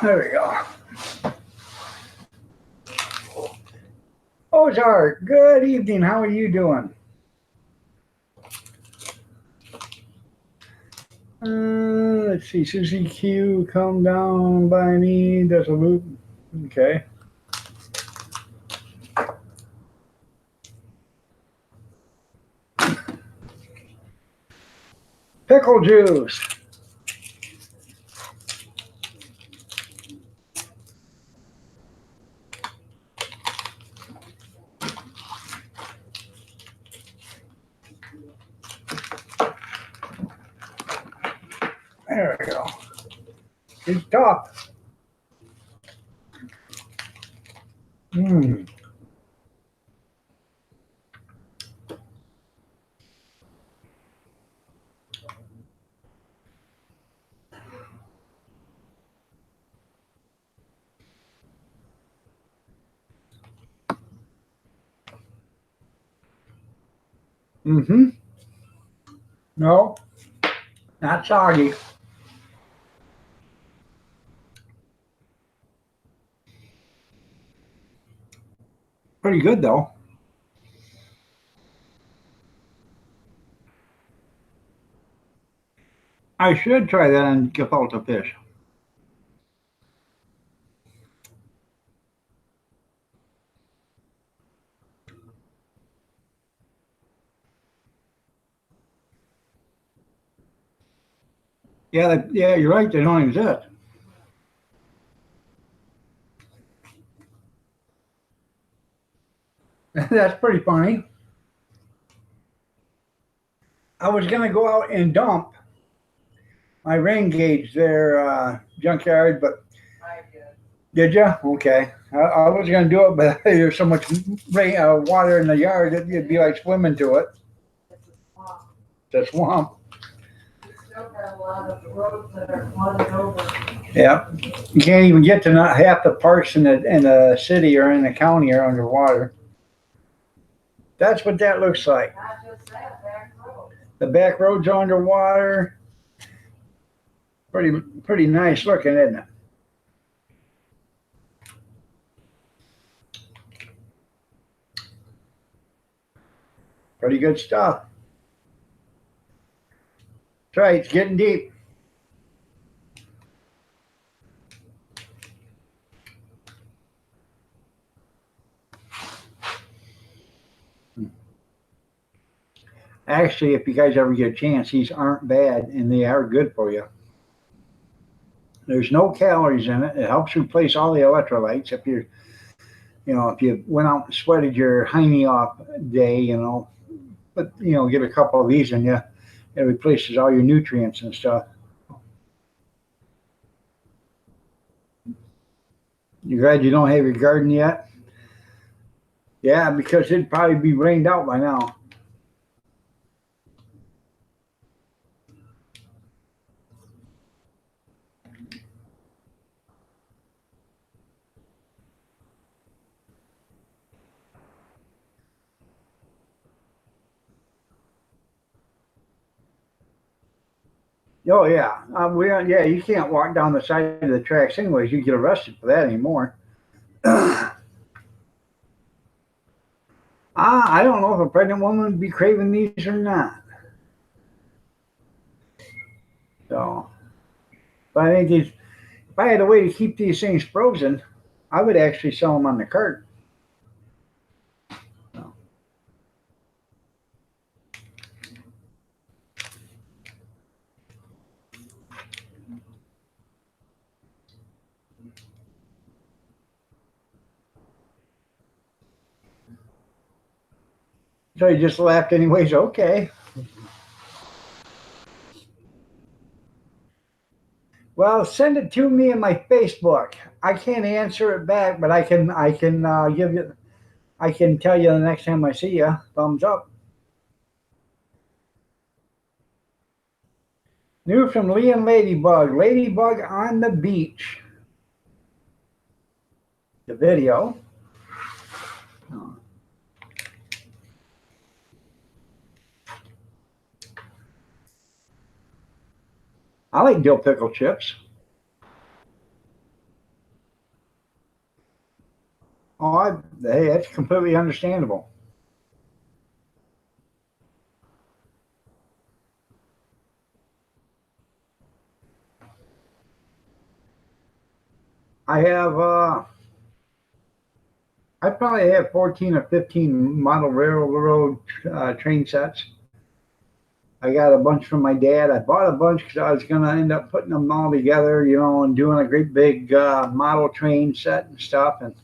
There we go. Ozark, good evening. How are you doing? Let's see. Susie Q, come down by me. Does a loop. Okay. Pickle juice. There we go. Good stuff. Mmm. Mm-hmm. No, not soggy. Pretty good though. I should try that on gefilte fish. Yeah, you're right. They don't exist. That's pretty funny. I was gonna go out and dump my rain gauge there, junkyard, but did you? Okay. I was gonna do it, but there's so much rain, water in the yard, it'd be like swimming to it. It's a swamp. Still got a lot of roads that are flooded over. Yeah. You can't even get to not half the parks in the city or in the county are underwater. That's what that looks like. Not just that, back road. The back roads are underwater. Pretty nice looking, isn't it? Pretty good stuff. That's right, it's getting deep. Actually, if you guys ever get a chance, these aren't bad and they are good for you. There's no calories in it. It helps replace all the electrolytes. You know, if you went out and sweated your hiney off day, you know, but you know, get a couple of these in you, it replaces all your nutrients and stuff. You glad you don't have your garden yet? Yeah, because it'd probably be rained out by now. Oh yeah, yeah. You can't walk down the side of the tracks anyways. You get arrested for that anymore. I don't know if a pregnant woman would be craving these or not. So, but I think these, if I had a way to keep these things frozen, I would actually sell them on the cart. So, so you just laughed anyways. Okay. Well, send it to me in my Facebook. I can't answer it back, but I can give you. I can tell you the next time I see you. Thumbs up. New from Lee and Ladybug. Ladybug on the beach. The video. I like dill pickle chips. Hey, that's completely understandable. I have, I probably have 14 or 15 model railroad train sets. I got a bunch from my dad. I bought a bunch because I was going to end up putting them all together, you know, and doing a great big model train set and stuff. And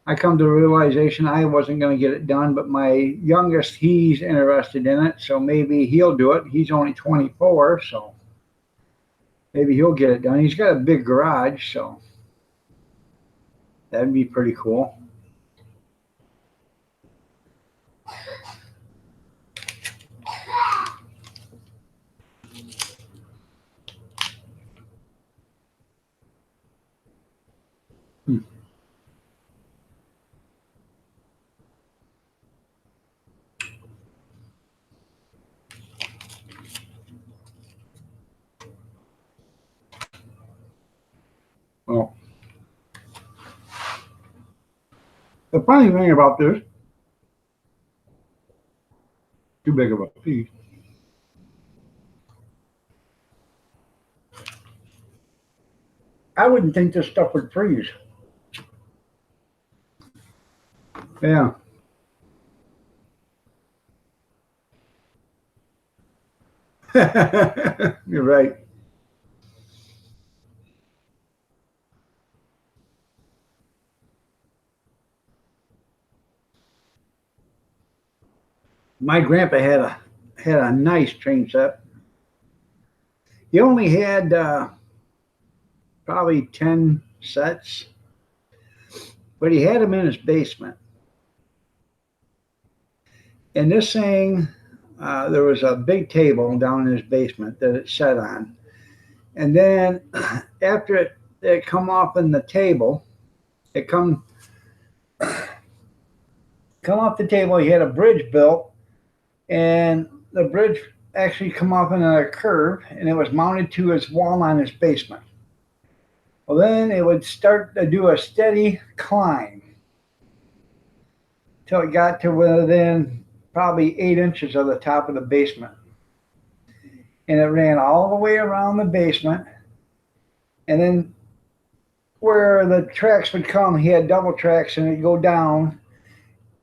I come to the realization I wasn't going to get it done, but my youngest, he's interested in it, so maybe he'll do it. He's only 24, so maybe he'll get it done. He's got a big garage, so that'd be pretty cool. Well, the funny thing about this, too big of a piece. I wouldn't think this stuff would freeze. Yeah. You're right. My grandpa had a nice train set. He only had probably 10 sets, but he had them in his basement. And this thing, there was a big table down in his basement that it sat on. And then after it come off in the table, it come off the table, he had a bridge built, and the bridge actually come off in a curve, and it was mounted to his wall on his basement. Well, then it would start to do a steady climb till it got to within probably 8 inches of the top of the basement. And it ran all the way around the basement. And then where the tracks would come, he had double tracks, and it'd go down,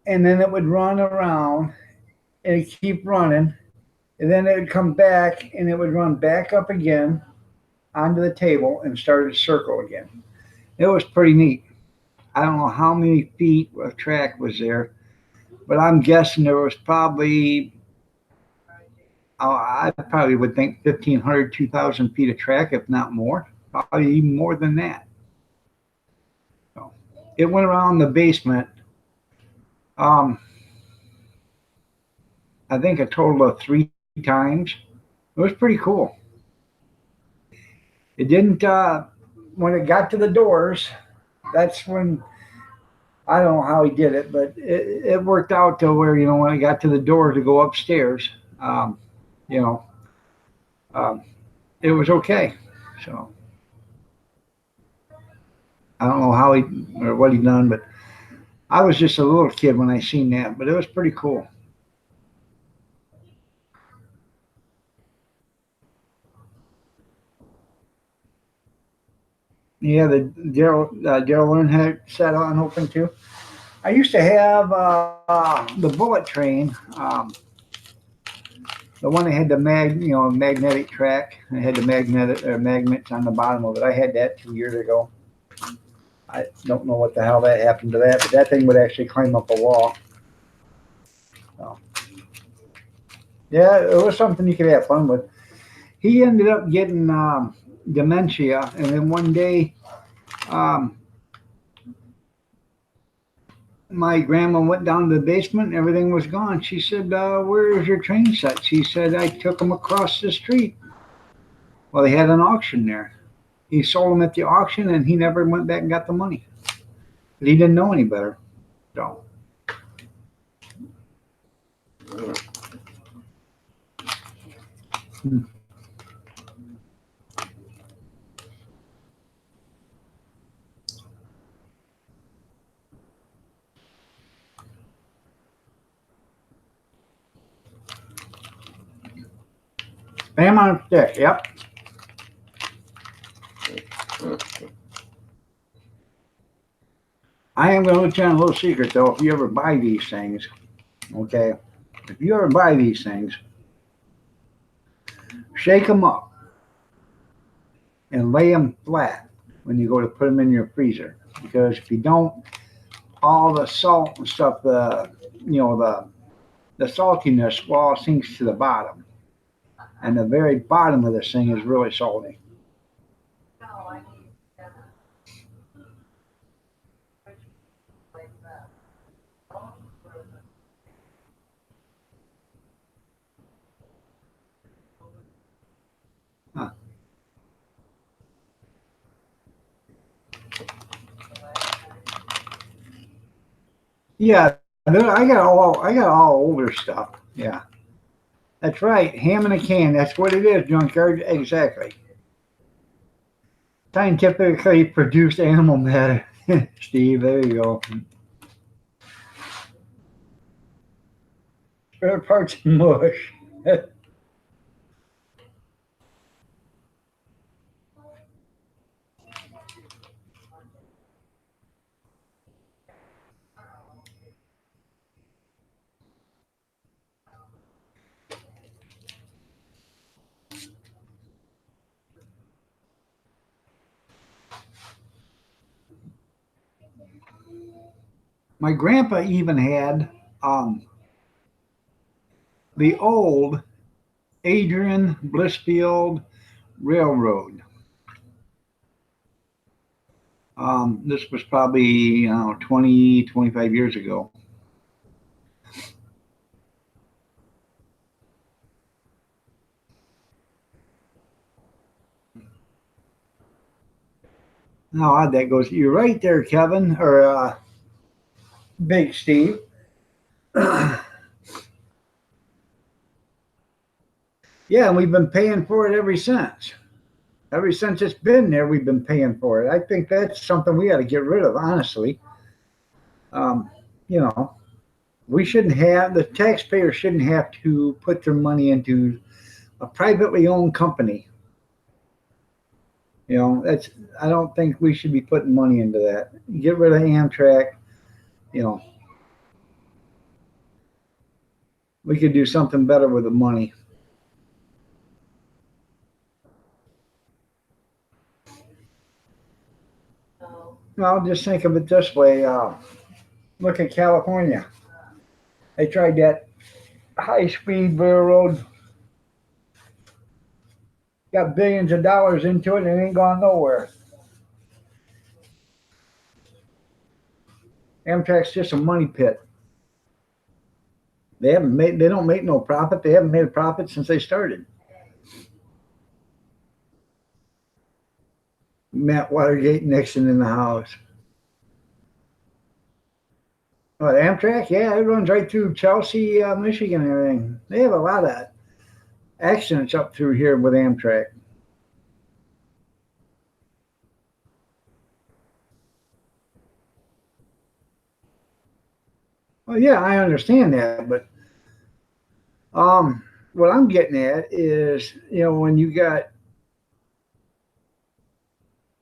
and then it would run around and it'd keep running. And then it would come back and it would run back up again onto the table and start a circle again. It was pretty neat. I don't know how many feet of track was there, but I'm guessing there was probably, I probably would think 1,500, 2,000 feet of track, if not more, probably even more than that. So it went around the basement. Um, I think a total of 3 times. It was pretty cool. It didn't, when it got to the doors, that's when, I don't know how he did it, but it worked out to where, when I got to the door to go upstairs, you know, um, it was okay. So I don't know how he or what he done, but I was just a little kid when I seen that, but it was pretty cool. Yeah, the Daryl Earnhardt sat on open too. I used to have the bullet train, the one that had the magnetic track. It had the magnetic magnets on the bottom of it. I had that 2 years ago. I don't know what the hell that happened to that, but that thing would actually climb up a wall. So, yeah, it was something you could have fun with. He ended up getting dementia, and then one day, um, my grandma went down to the basement and everything was gone. She said, "Where's your train set?" She said, "I took them across the street." Well, they had an auction there. He sold them at the auction, and he never went back and got the money. But he didn't know any better. So, hmm. Spam on a stick. Yep. I am going to let you on a little secret, though. If you ever buy these things, okay, if you ever buy these things, shake them up and lay them flat when you go to put them in your freezer. Because if you don't, all the salt and stuff, the saltiness all sinks to the bottom, and the very bottom of this thing is really salty. Huh. Yeah, I got all older stuff. Yeah, that's right. Ham in a can. That's what it is. Junkyard. Exactly. Scientifically produced animal matter. Steve, there you go. Spare parts and mush. My grandpa even had um, the old Adrian Blissfield Railroad. This was probably 20, 25 years ago. How odd that goes. You're right there, Kevin, or Big Steve. Yeah, and we've been paying for it ever since. Ever since it's been there, we've been paying for it. I think that's something we got to get rid of, honestly. Um, you know, we shouldn't have, the taxpayers shouldn't have to put their money into a privately owned company. That's, I don't think we should be putting money into that. Get rid of Amtrak. You know, we could do something better with the money. Well, just think of it this way. Look at California. They tried that high-speed railroad, got billions of dollars into it, and it ain't gone nowhere. Amtrak's just a money pit. They don't make no profit. They haven't made a profit since they started. Matt Watergate, Nixon in the house. Well, Amtrak, yeah, it runs right through Chelsea, Michigan, and everything. They have a lot of accidents up through here with Amtrak. Well, yeah, I understand that, but what I'm getting at is, when you got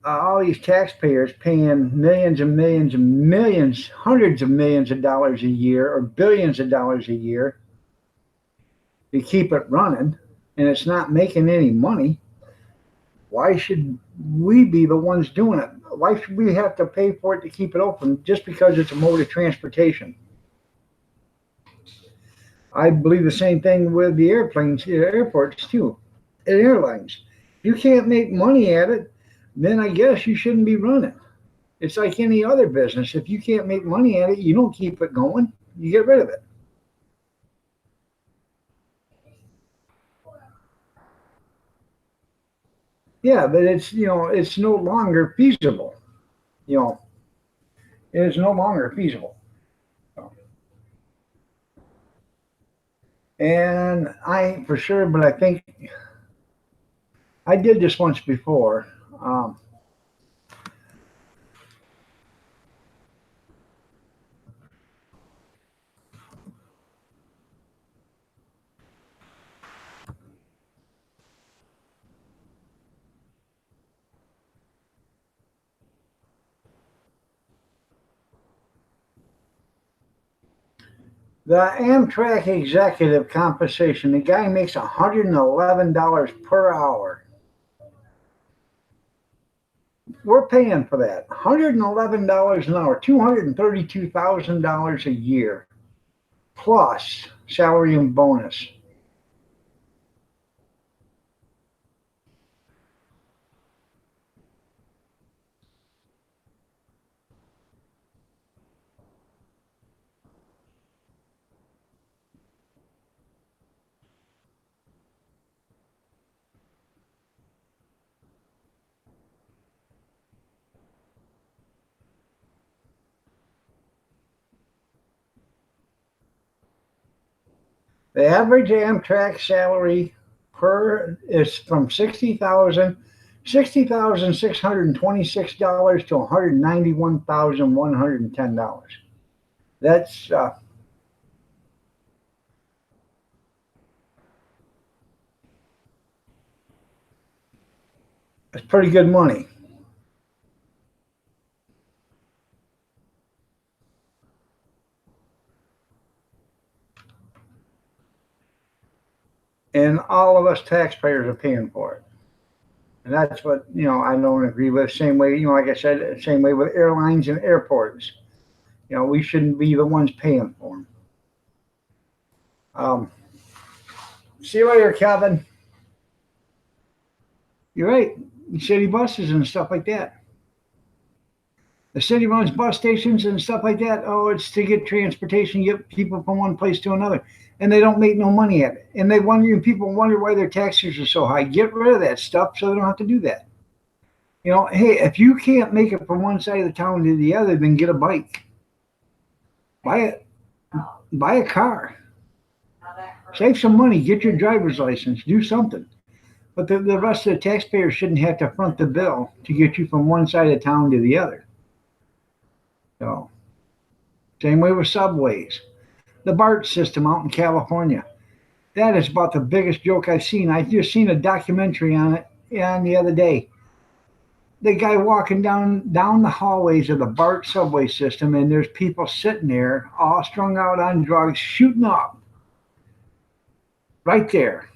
all these taxpayers paying millions and millions and millions, hundreds of millions of dollars a year or billions of dollars a year to keep it running, and it's not making any money, why should we be the ones doing it? Why should we have to pay for it to keep it open just because it's a mode of transportation? I believe the same thing with the airports too, and airlines. If you can't make money at it, then I guess you shouldn't be running. It's like any other business. If you can't make money at it, you don't keep it going. You get rid of it. Yeah, but it's no longer feasible. You know, it is no longer feasible. And I ain't for sure, but I think I did this once before. The Amtrak executive compensation, the guy makes $111 per hour. We're paying for that. $111 an hour, $232,000 a year, plus salary and bonus. The average Amtrak salary per is from $60,626 to $191,110. That's pretty good money. And all of us taxpayers are paying for it. And that's what, I don't agree with. Same way, like I said, same way with airlines and airports. We shouldn't be the ones paying for them. See you later, Kevin. You're right. City buses and stuff like that. The city runs bus stations and stuff like that. Oh, it's to get transportation, get people from one place to another. And they don't make no money at it. And people wonder why their taxes are so high. Get rid of that stuff so they don't have to do that. Hey, if you can't make it from one side of the town to the other, then get a bike. Buy a car. Save some money. Get your driver's license. Do something. But the rest of the taxpayers shouldn't have to front the bill to get you from one side of town to the other. So, same way with subways. The BART system out in California. That is about the biggest joke I've seen. I just seen a documentary on it the other day. The guy walking down the hallways of the BART subway system, and there's people sitting there, all strung out on drugs, shooting up. Right there.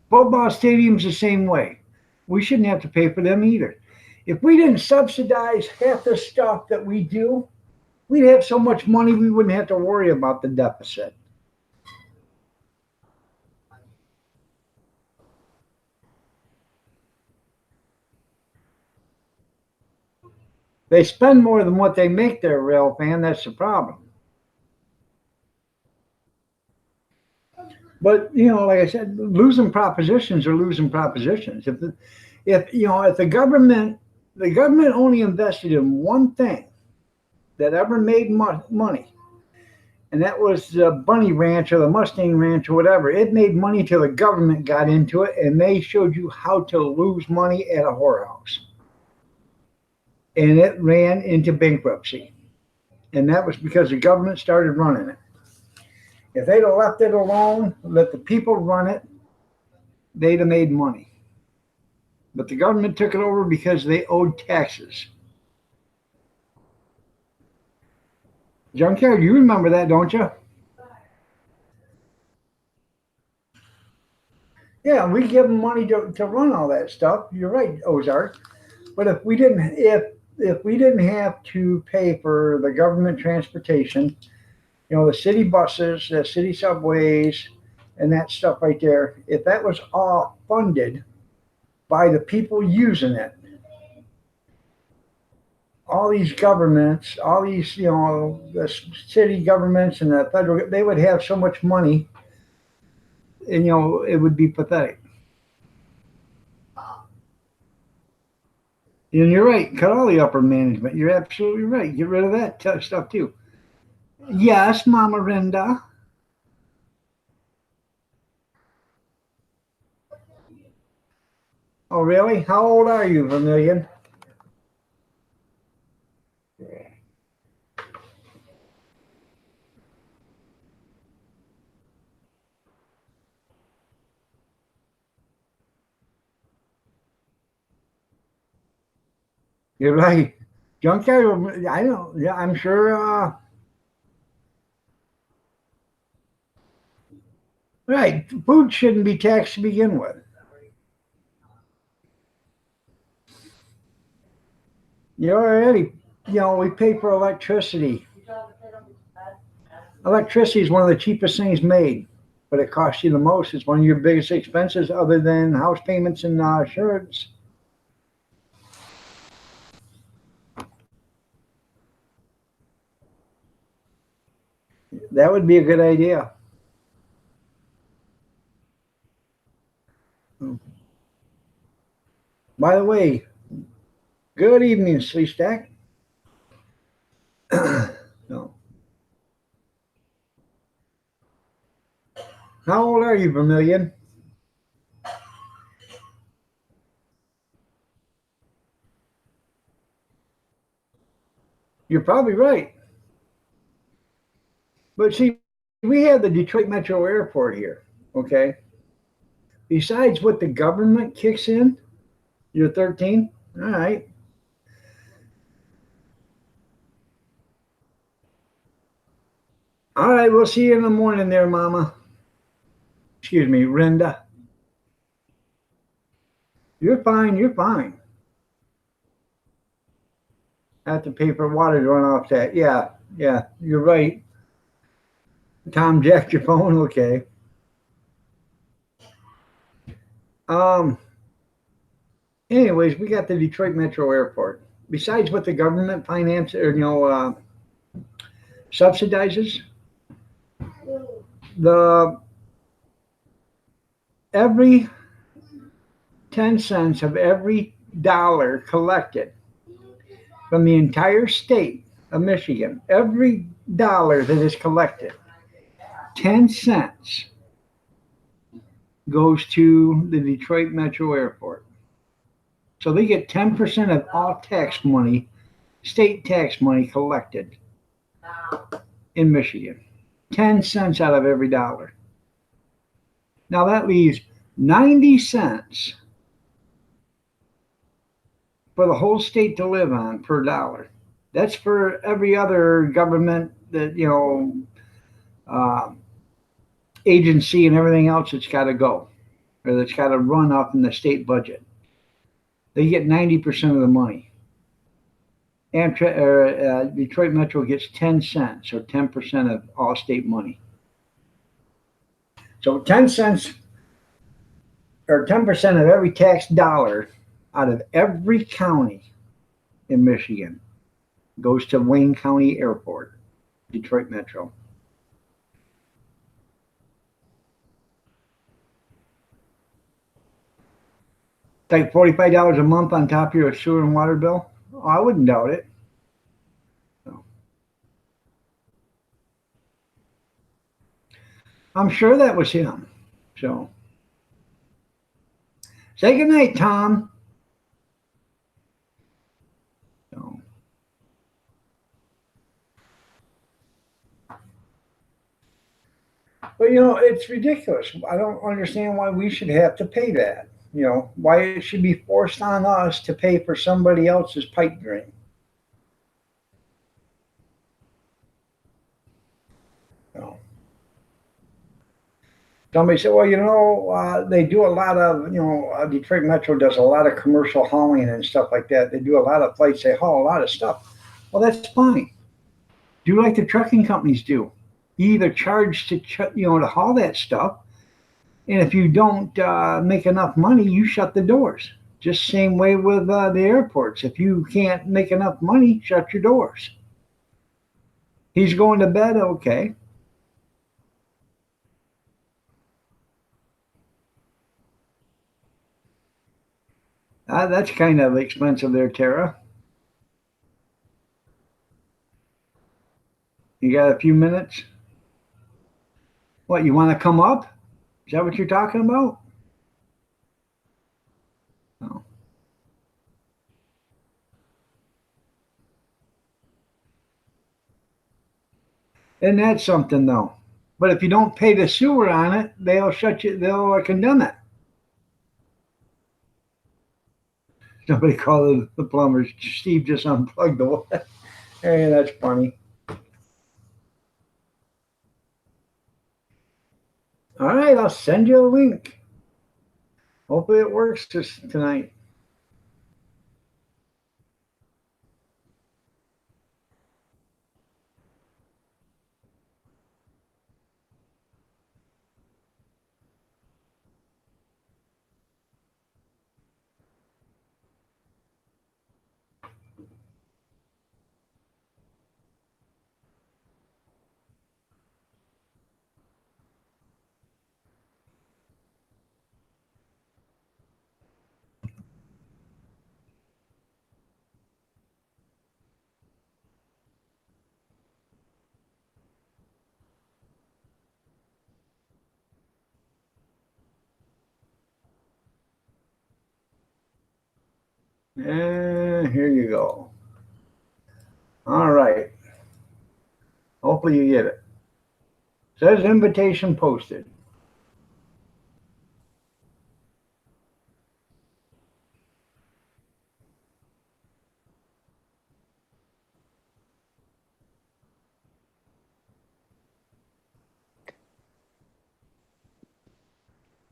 Football stadiums the same way. We shouldn't have to pay for them either. If we didn't subsidize half the stuff that we do, we'd have so much money we wouldn't have to worry about the deficit. They spend more than what they make there, rail fan. That's the problem. But like I said, losing propositions are losing propositions. If the government only invested in one thing that ever made money, and that was the Bunny Ranch or the Mustang Ranch or whatever. It made money till the government got into it, and they showed you how to lose money at a whorehouse. And it ran into bankruptcy. And that was because the government started running it. If they'd have left it alone, let the people run it, they'd have made money. But the government took it over because they owed taxes. Junkyard, you remember that, don't you? Yeah, we give them money to run all that stuff. You're right, Ozark. But if we didn't have to pay for the government transportation, the city buses, the city subways, and that stuff right there, if that was all funded by the people using it, all these governments, all these, the city governments and the federal, they would have so much money, and it would be pathetic. And you're right, cut all the upper management. You're absolutely right. Get rid of that stuff too. Yes, Mama Rinda. Oh, really? How old are you, Vermillion? You're right. Junkyard, I know. Yeah, I'm sure. Right. Food shouldn't be taxed to begin with. You already, we pay for electricity. Electricity is one of the cheapest things made, but it costs you the most. It's one of your biggest expenses other than house payments and insurance. That would be a good idea. By the way, good evening, Sleestack. No. How old are you, Vermillion? You're probably right. But see, we have the Detroit Metro Airport here, okay? Besides what the government kicks in, you're 13? All right. All right, we'll see you in the morning there, Mama. Excuse me, Rinda. You're fine, you're fine. Have to pay for water to run off that. Yeah, you're right. Tom jacked your phone, okay. Anyways, we got the Detroit Metro Airport. Besides what the government finances or subsidizes, every 10 cents of every dollar collected from the entire state of Michigan, every dollar that is collected, 10 cents goes to the Detroit Metro Airport. So they get 10% of all tax money, state tax money collected in Michigan. 10 cents out of every dollar. Now that leaves 90 cents for the whole state to live on per dollar. That's for every other government that, agency and everything else that's got to go or that's got to run up in the state budget. They get 90% of the money. Detroit Metro gets 10 cents or 10% of all state money. So 10 cents or 10% of every tax dollar out of every county in Michigan goes to Wayne County Airport, Detroit Metro. Like $45 a month on top of your sewer and water bill? Oh, I wouldn't doubt it. So, I'm sure that was him. So, say goodnight, Tom. So, but it's ridiculous. I don't understand why we should have to pay that. Why it should be forced on us to pay for somebody else's pipe dream. So, somebody said, well, they do a lot of, Detroit Metro does a lot of commercial hauling and stuff like that. They do a lot of flights. They haul a lot of stuff. Well, that's fine. Do like the trucking companies do. You either charge to haul that stuff, and if you don't make enough money, you shut the doors. Just same way with the airports. If you can't make enough money, shut your doors. He's going to bed, okay. That's kind of expensive there, Tara. You got a few minutes? What, you want to come up? Is that what you're talking about? No. And that's something, though. But if you don't pay the sewer on it, they'll shut you, they'll condemn it. Somebody called the plumbers. Steve just unplugged the water. Hey, that's funny. All right, I'll send you a link. Hopefully it works tonight. And here you go. All right. Hopefully you get it. Says invitation posted.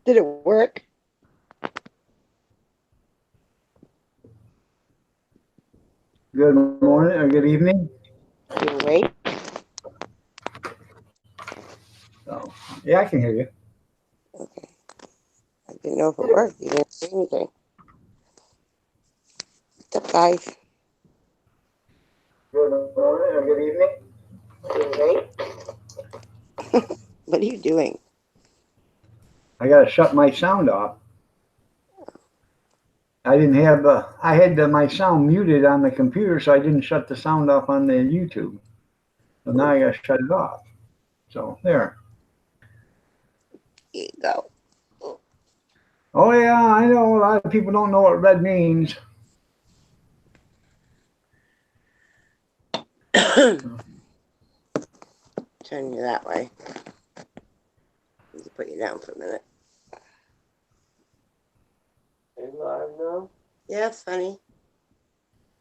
Did it work? Good morning or good evening. You awake? So, yeah, I can hear you. Okay. I didn't know if it worked. You didn't say anything. What's up, guys? Good morning or good evening. You awake? What are you doing? I got to shut my sound off. I didn't have I had my sound muted on the computer, so I didn't shut the sound off on the YouTube. So now I got to shut it off. So there. Here you go. Oh yeah, I know a lot of people don't know what red means. Turn you that way. Let me put you down for a minute. Are you live now? Yes, honey.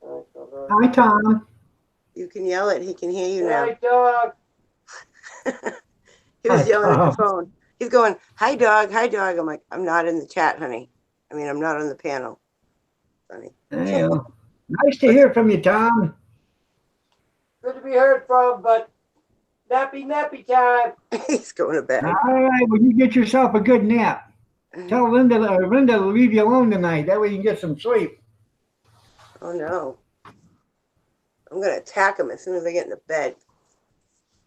Hi, Tom. You can yell it. He can hear you now. Hi, dog. He was Hi, yelling at Tom. the phone. He's going, hi, dog. Hi, dog. I'm like, I'm not in the chat, honey. I'm not on the panel. Funny. Hey, nice to hear from you, Tom. Good to be heard from, but nappy time. He's going to bed. All right, well, you get yourself a good nap. Tell Linda to leave you alone tonight. That way you can get some sleep. Oh no. I'm gonna attack him as soon as I get into bed.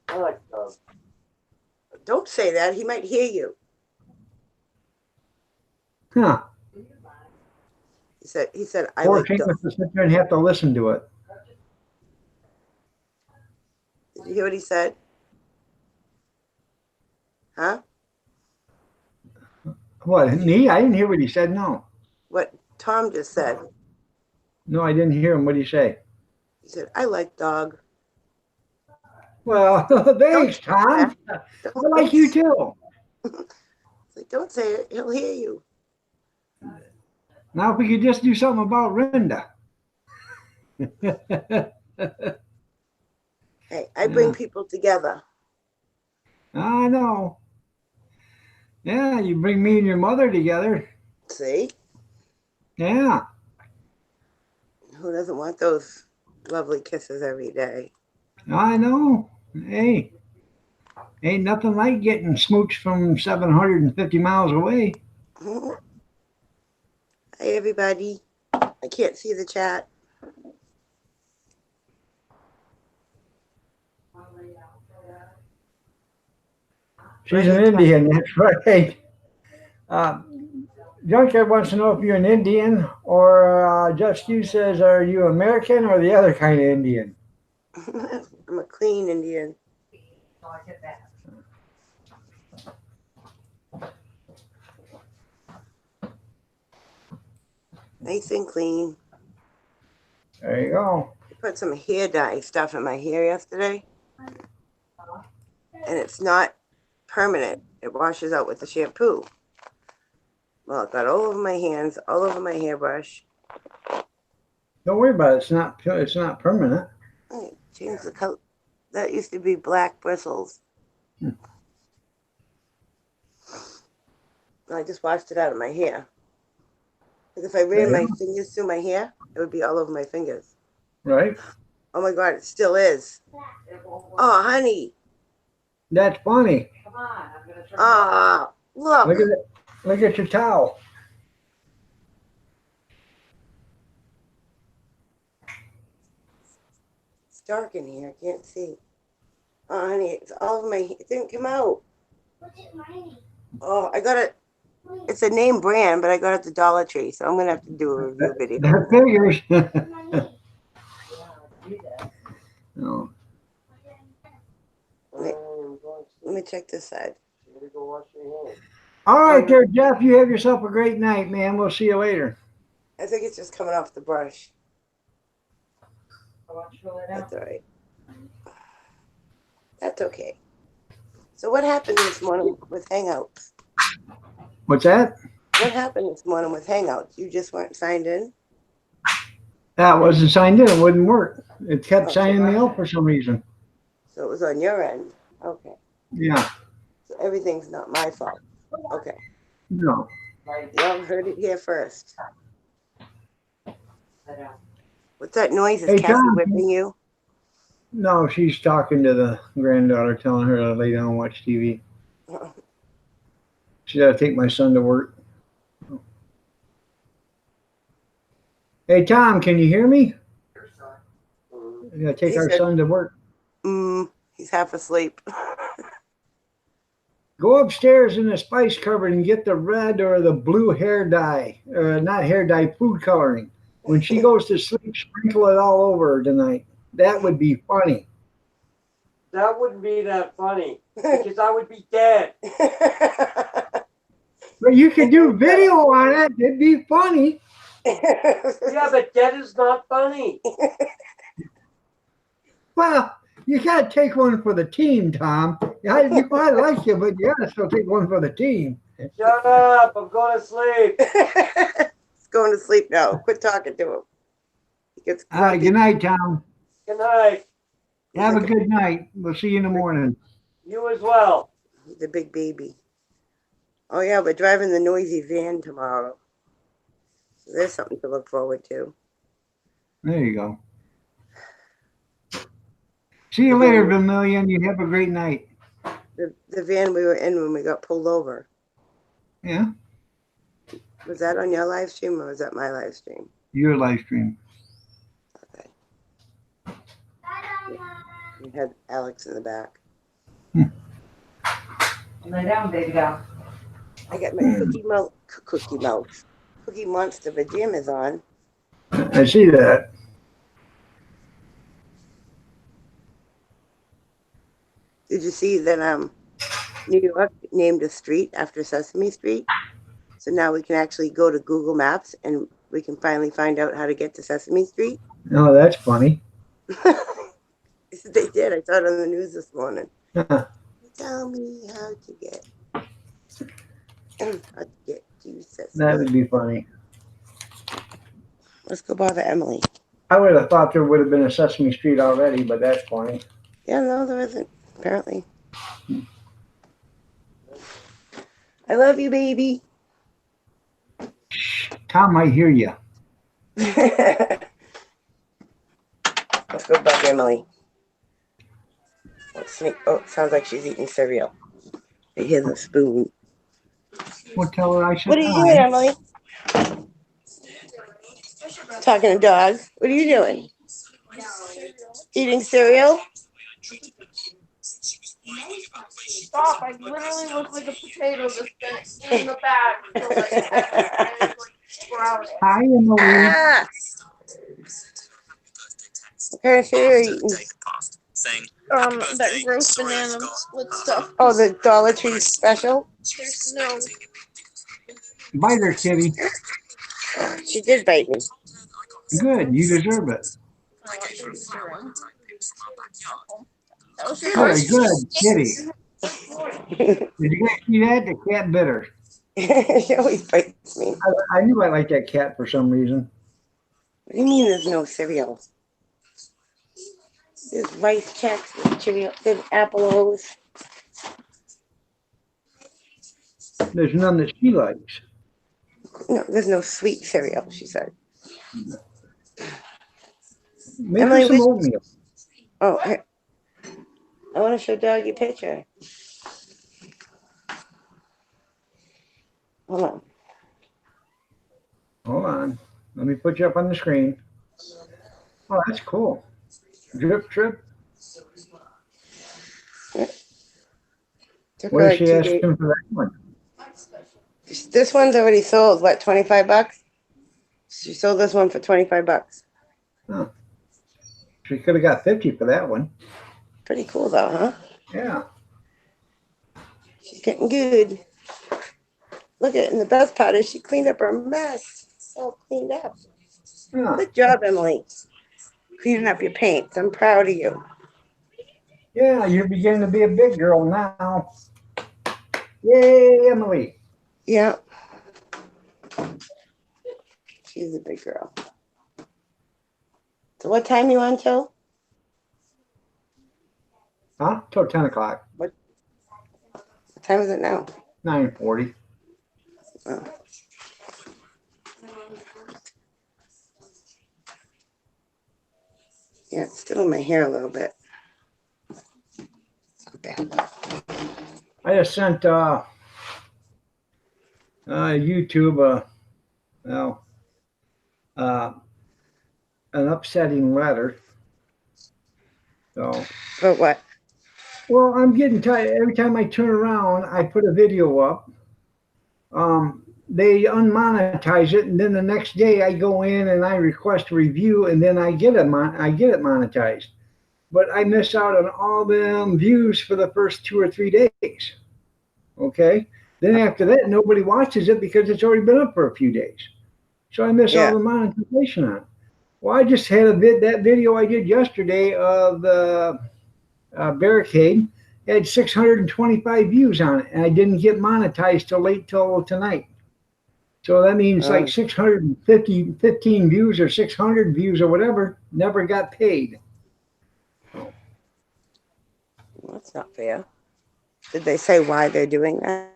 I like dogs. Don't say that. He might hear you. Huh. He said I Poor like King dogs. has to sit there and have to listen to it. Did you hear what he said? Huh? What, me? I didn't hear what he said, no. What Tom just said. No, I didn't hear him. What did he say? He said, I like dog. Well, thanks, Tom. I like you too. Don't say it. He'll hear you. Now, if we could just do something about Linda. Hey, I bring Yeah. people together. I know. Yeah, you bring me and your mother together. See? Yeah. Who doesn't want those lovely kisses every day? I know. Hey, ain't nothing like getting smooched from 750 miles away. Hi, everybody. I can't see the chat. She's an Indian, that's right. Junkyard wants to know if you're an Indian, or Just You says, are you American or the other kind of Indian? I'm a clean Indian. So I get that. Nice and clean. There you go. I put some hair dye stuff in my hair yesterday. And it's not permanent. It washes out with the shampoo. Well, it got all over my hands, all over my hairbrush. Don't worry about it. It's not permanent. I changed the color. That used to be black bristles. I just washed it out of my hair. Because if I ran my fingers through my hair, it would be all over my fingers. Right? Oh my God, it still is. It won't work. Oh, honey. That's funny. Come on, I'm gonna turn. Ah, Look look. at it. Look at your towel. It's dark in here. I can't see. Oh, honey, it's all over my hair. It didn't come out. Look at mine. Oh, I got it. It's a name brand, but I got it at the Dollar Tree, so I'm going to have to do a review video. That figures. Money. Do that. No. Let me check this side. Go wash your hands. All right, there, Jeff. You have yourself a great night, man. We'll see you later. I think it's just coming off the brush. I want you to roll it out. That's all right. That's okay. So what happened this morning with Hangouts? What's that? What happened this morning with Hangouts? You just weren't signed in? That wasn't signed in. It wouldn't work. It kept Oh, signing me out for some reason. So it was on your end. Okay. Yeah. So everything's not my fault. Okay. No. Y'all heard it here first. Sit down. What's that noise? Is Hey, Cassie John. whipping you? No, she's talking to the granddaughter, telling her to lay down and watch TV. She got to take my son to work. Hey, Tom, can you hear me? I got to take He our said- son to work. He's half asleep. Go upstairs in the spice cupboard and get the red or the blue hair dye, or not hair dye, food coloring. When she goes to sleep, sprinkle it all over her tonight. That would be funny. That wouldn't be that funny because I would be dead. But you could do video on it. It'd be funny. Yeah, but dead is not funny. Well, you got to take one for the team, Tom. I like you, but you got to still take one for the team. Shut up! I'm going to sleep. He's going to sleep now. Quit talking to him. He gets All right, grumpy. good night, Tom. Good night. Have a good night. We'll see you in the morning. You as well. He's a big baby. Oh yeah, we're driving the noisy van tomorrow. So there's something to look forward to. There you go. See you later, Vermillion. You have a great night. The van we were in when we got pulled over. Yeah, Was that on your live stream or was that my live stream? your live stream. Okay. We had Alex in the back. Lay down, baby doll. I got my Cookie Monster pajamas on. I see that. Did you see that New York named a street after Sesame Street? So now we can actually go to Google Maps and we can finally find out how to get to Sesame Street. Oh, that's funny. They did. I saw it on the news this morning. Huh. Tell me how to get to Sesame. That would be funny. Let's go bother Emily. I would have thought there would have been a Sesame Street already, but that's funny. Yeah, no, there isn't, apparently. I love you, baby. Tom, I hear you. Let's go bug Emily. Oh, it sounds like she's eating cereal. I hear the spoon. We'll tell her I said What are you hi. doing, Emily? Talking to dogs. What are you doing? Eating cereal? Stop, I literally look like a potato that's been in the bag for like 4 hours. Hi, Emily. Ah! What kind of cereal are you eating? That gross banana with stuff. Oh, the Dollar Tree special? There's no. Bite her, kitty. She did bite me. Good. You deserve it. That was your Very first. good, kitty. Did you guys see that? The cat bit her. She always bites me. I knew I liked that cat for some reason. What do you mean there's no cereal? There's Rice Chex, there's cereal, there's Apple O's. There's none that she likes. No, there's no sweet cereal, she said. Make Emily, her some which- oatmeal. Oh, here. I want to show Doggy a picture. Hold on. Hold on. Let me put you up on the screen. Oh, that's cool. Drip trip. Took her What is like she 2 days. asking for that one? This one's already sold. What, $25? She sold this one for $25. She could have got 50 for that one. Pretty cool though, huh? Yeah. She's getting good. Look at it. And the best part is she cleaned up her mess. It's all cleaned up. Yeah. Good job, Emily. Cleaning up your paints. I'm proud of you. Yeah, you're beginning to be a big girl now. Yay, Emily. Yeah. She's a big girl. So what time you on till? Huh? Till 10 o'clock. What time is it now? 9:40. Oh. Yeah, it's still in my hair a little bit. Not bad. I just sent YouTube an upsetting letter. So, But what? well, I'm getting tired. Every time I turn around, I put a video up. They unmonetize it, and then the next day I go in and I request a review, and then I get it monetized. But I miss out on all them views for the first 2 or 3 days. Okay, then after that, nobody watches it because it's already been up for a few days. So I miss all the monetization on it. Well, I just had that video I did yesterday of the barricade. It had 625 views on it, and I didn't get monetized till tonight. So that means like 615 views or 600 views or whatever never got paid. Well, that's not fair. Did they say why they're doing that?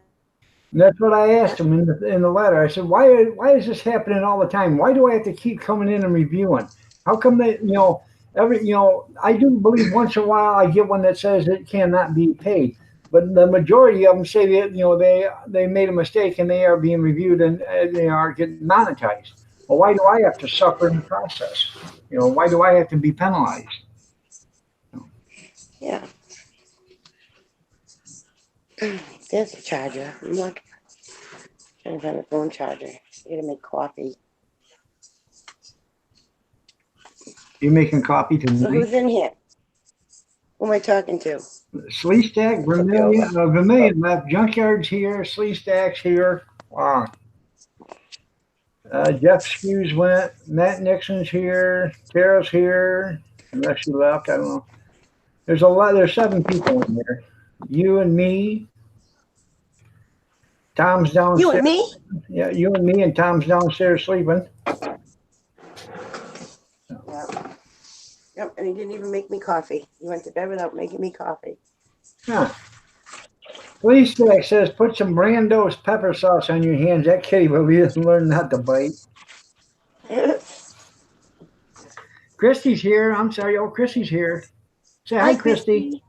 And that's what I asked him in the letter. I said, why is this happening all the time? Why do I have to keep coming in and reviewing? How come they, I do believe once in a while I get one that says it cannot be paid, but the majority of them say that, they made a mistake and they are being reviewed and they are getting monetized. Well, why do I have to suffer in the process? Why do I have to be penalized? Yeah. There's the charger. I'm not trying to find the phone charger. I gotta make coffee. You making coffee So tonight? who's in here? Who am I talking to? Sleestack, Vermillion left. Junkyard's here. Sleestack's here. Wow. Jeff Skews went. Matt Nixon's here. Tara's here. Unless she left, I don't know. There's a lot. There's 7 people in there. You and me. Tom's downstairs. You and me? Yeah, you and me, and Tom's downstairs sleeping. Yep, and he didn't even make me coffee. He went to bed without making me coffee. Huh. Sleestack says, put some Brando's pepper sauce on your hands. That kitty will be learn not to bite. Christy's here. I'm sorry. Oh, Christy's here. Say hi, Christy.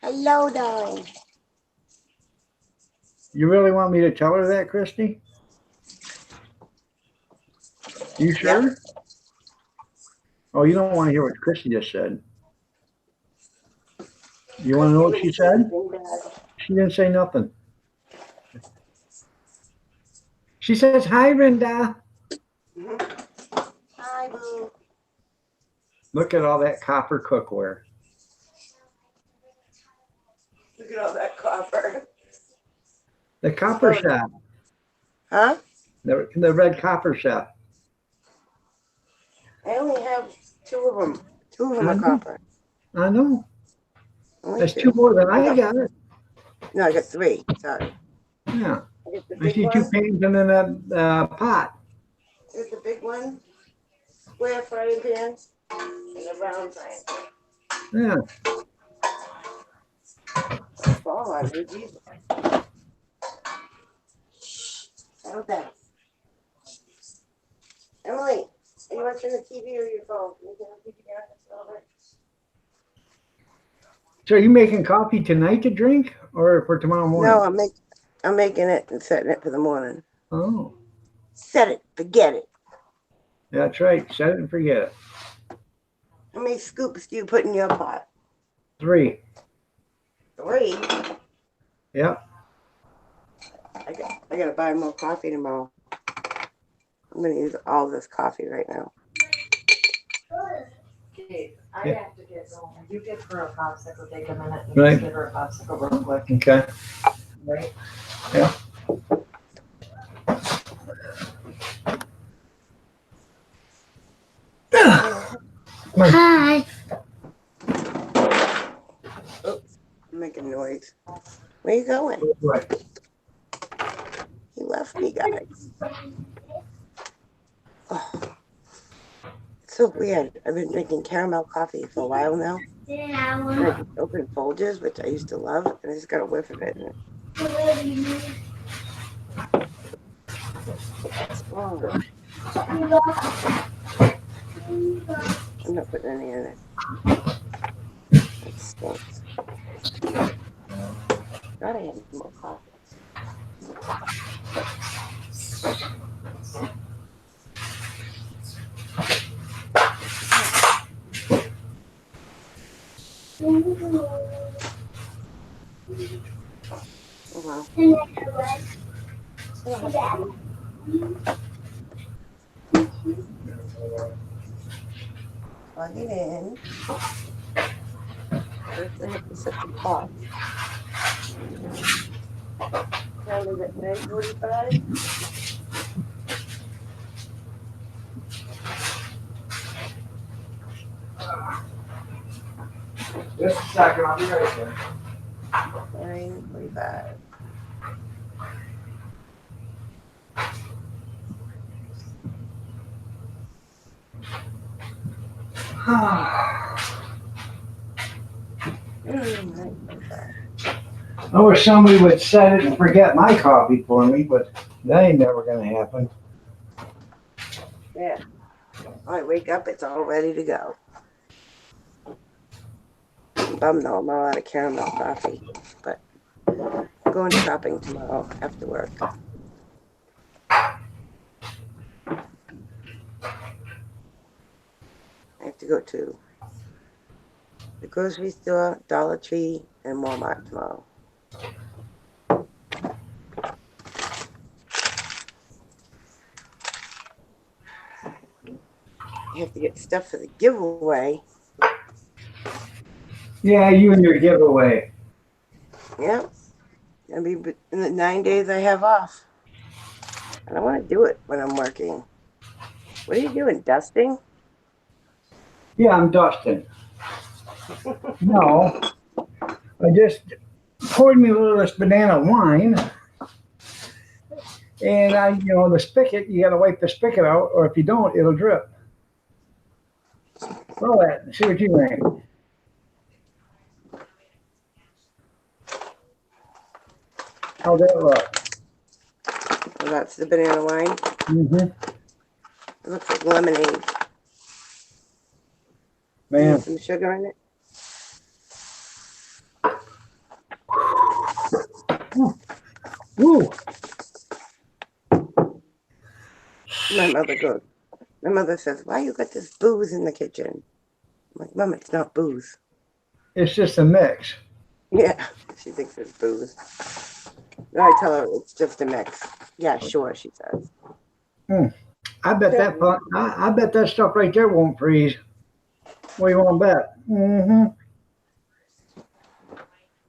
Hello, darling. You really want me to tell her that, Christy? You sure? Yeah. Oh, you don't want to hear what Christy just said. You want to know what she said? She didn't say nothing. She says, hi, Rinda. Hi, boo. Look at all that copper cookware. Look at all that copper. The copper shop. Huh? The red copper shop. I only have 2 of them. 2 of them are copper. I know. Only That's 2. 2 more than I got. No, I got 3. Sorry. Yeah. I got the I big see 2 one. pans and then a pot. There's the big one. Square frying pan. And a round frying pan. Yeah. Fall on me, Jesus. Settle down. Emily, are you watching the TV or your phone? Can you get the TV down? That's all right. So are you making coffee tonight to drink or for tomorrow morning? No, I'm making it and setting it for the morning. Oh, Set it, forget it. that's right. Set it and forget it. How many scoops do you put in your pot? 3. 3. Yep. I gotta buy more coffee tomorrow. I'm gonna use all this coffee right now. Dave, I Yeah. have to get going. You get her a popsicle, take a minute and Right. just get her a popsicle real quick, Okay. right? Yeah. Hi. I'm making noise. Where you going? Right. He left me, guys. Oh, it's so weird. I've been drinking caramel coffee for a while now. Yeah, And I open Folgers, which I used to love, and I just got a whiff of it. And it's strong. I'm not putting any in it. It stinks. Gotta have more coffee. Oh, wow. Plug it in. First, I have to set the clock. Time is at 9:45. Just a second. I'll be right there. 9:45. I wish somebody would set it and forget my coffee for me, but that ain't never gonna happen. Yeah. When I wake up, it's all ready to go. I'm bummed though, I'm all out of caramel coffee, but I'm going shopping tomorrow after work. I have to go to the grocery store, Dollar Tree, and Walmart tomorrow. I have to get stuff for the giveaway. Yeah, you and your giveaway. Yep. I mean, in the 9 days I have off. I don't want to do it when I'm working. What are you doing, dusting? Yeah, I'm dusting. No, I just poured me a little of this banana wine, and the spigot, you gotta wipe the spigot out, or if you don't, it'll drip. Roll that and see what you think. How'd that look? Well, that's the banana wine. Mm-hmm. It looks like lemonade. Man, Need some sugar in it. woo. My mother says, why you got this booze in the kitchen? I'm like, Mom, it's not booze. It's just a mix. Yeah, she thinks it's booze. No, I tell her it's just a mix. Yeah, sure, she says. I bet I bet that stuff right there won't freeze. What do you want to bet? Mm-hmm.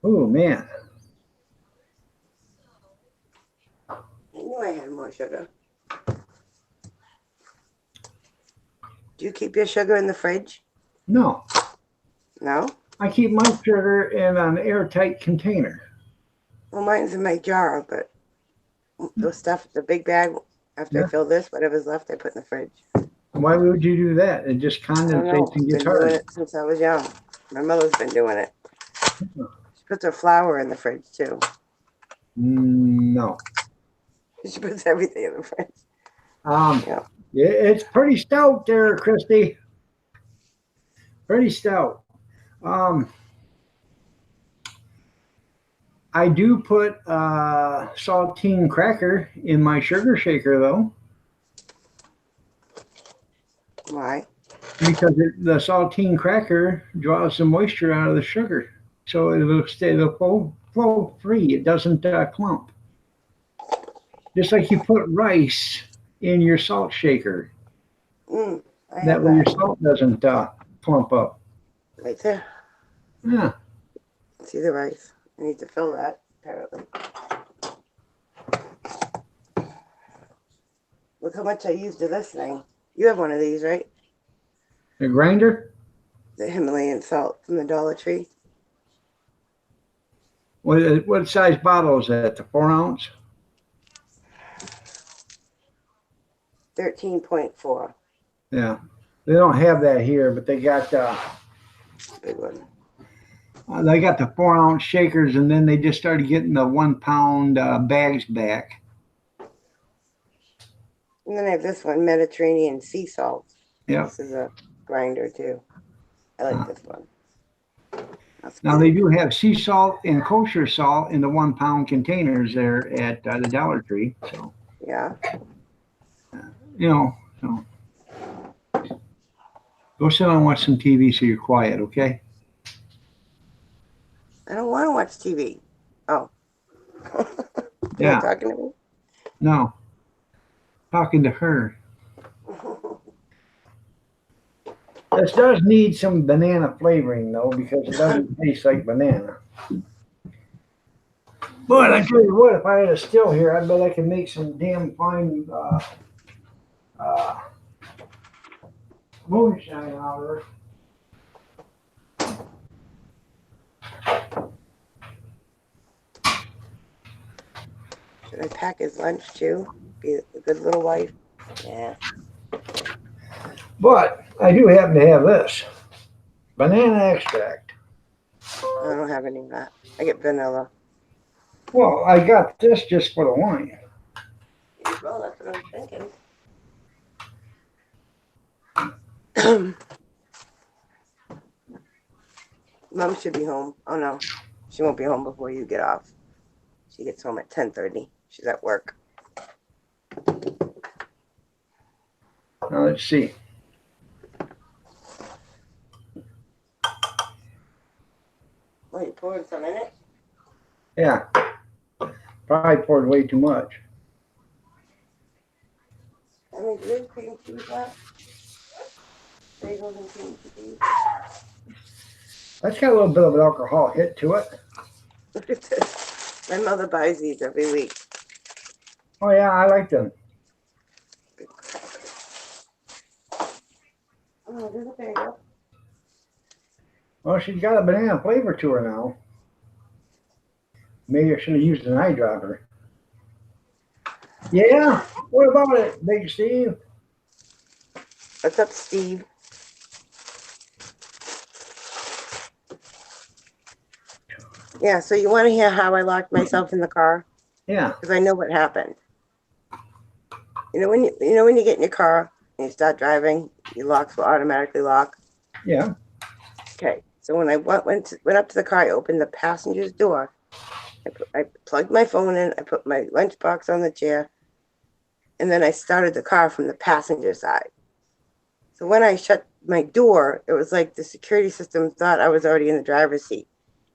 Oh man. I knew I had more sugar. Do you keep your sugar in the fridge? No, No? I keep my sugar in an airtight container. Well, mine's in my jar, but the stuff, the big bag, after Yeah. I fill this, whatever's left, I put in the fridge. Why would you do that? It just I don't know. condensates and I've gets been doing hard. it since I was young. My mother's been doing it. She puts her flour in the fridge, too. No. She puts everything in the fridge. Yeah. Yeah. It's pretty stout there, Christy. Pretty stout. I do put saltine cracker in my sugar shaker though, Why? because the saltine cracker draws the moisture out of the sugar, so it'll flow free. It doesn't clump. Just like you put rice in your salt shaker, I that have way your that salt doesn't clump up. right there. Yeah. See the rice. I need to fill that, apparently. Look how much I used of this thing. You have one of these, right? The grinder. The Himalayan salt from the Dollar Tree. What size bottle is that? The 4 ounce? 13.4. Yeah. They don't have that here, but they got Big one. they got the 4 ounce shakers, and then they just started getting the 1 pound bags back. And then I have this one, Mediterranean sea salt. Yeah. This is a grinder too. I like this one. That's Now good. they do have sea salt and kosher salt in the 1 pound containers there at the Dollar Tree. So Yeah. so go sit and watch some TV so you're quiet, okay? I don't want to watch TV. Oh. Yeah. You're talking to me? No, talking to her. This does need some banana flavoring though, because it doesn't taste like banana. But I tell you what, if I had a still here, I bet I could make some damn fine moonshine out of her. Should I pack his lunch too? Be a good little wife? Yeah. But I do happen to have this banana extract. I don't have any of that. I get vanilla. Well, I got this just for the wine. Well, that's what I'm thinking. Mom should be home. Oh no, she won't be home before you get off. She gets home at 10:30. She's at work. Now let's see. Oh, you pouring some in it? Yeah. Probably poured way too much. I mean, do you have cream cheese left? Bagels and cream cheese. That's got a little bit of an alcohol hit to it. Look at this. My mother buys these every week. Oh yeah, I like them. Oh, there's a bagel. Well, she's got a banana flavor to her now. Maybe I should have used an eyedropper. Yeah. What about it, Big Steve? What's up, Steve? Yeah, so you want to hear how I locked myself in the car? Yeah. Because I know what happened. You know when you get in your car and you start driving, your locks will automatically lock. Yeah. Okay, so when I went up to the car, I opened the passenger's door. I plugged my phone in. I put my lunchbox on the chair, and then I started the car from the passenger side. So when I shut my door, it was like the security system thought I was already in the driver's seat.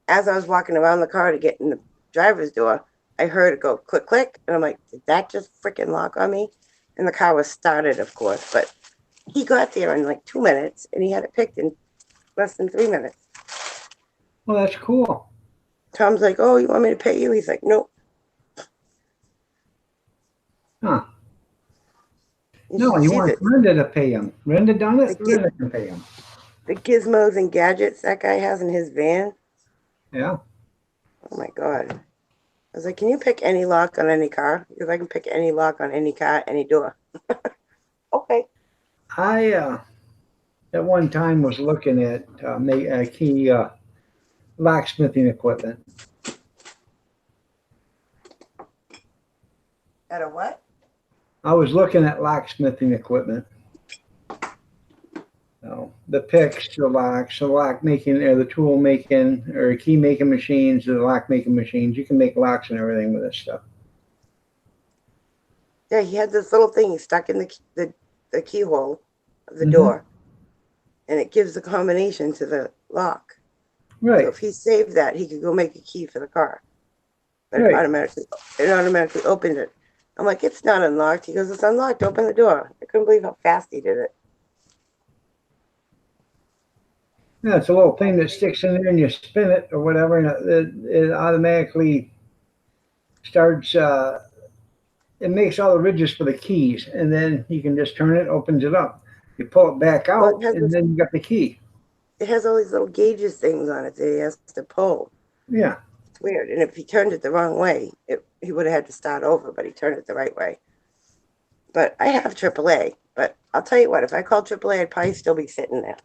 As I was walking around the car to get in the driver's door, I heard it go click, click. And I'm like, did that just freaking lock on me? And the car was started, of course. But he got there in like 2 minutes, and he had it picked in less than 3 minutes. Well, that's cool. Tom's like, oh, you want me to pay you? He's like, nope. Huh. You No, should you see want Brenda to pay him. Brenda done it? Brenda can pay him. the gizmos and gadgets that guy has in his van. Yeah. Oh, my God. I was like, can you pick any lock on any car? Because I can pick any lock on any car, any door. Okay. I at one time was looking at key locksmithing equipment. At a what? I was looking at locksmithing equipment. So the picks, the lock making, or the tool making, or key making machines, the lock making machines. You can make locks and everything with this stuff. Yeah, he had this little thing stuck in the keyhole of the Mhm. door, and it gives the combination to the lock. Right. So if he saved that, he could go make a key for the car. But Right. it automatically opened it. I'm like, it's not unlocked. He goes, it's unlocked. Open the door. I couldn't believe how fast he did it. Yeah, it's a little thing that sticks in there and you spin it or whatever, and it automatically starts. It makes all the ridges for the keys, and then you can just turn it, opens it up. You pull it back Well, out, and then you got the key. It has all these little gauges things on it that he has to pull. Yeah. It's weird. And if he turned it the wrong way, he would have had to start over, but he turned it the right way. But I have AAA. But I'll tell you what, if I called AAA, I'd probably still be sitting there.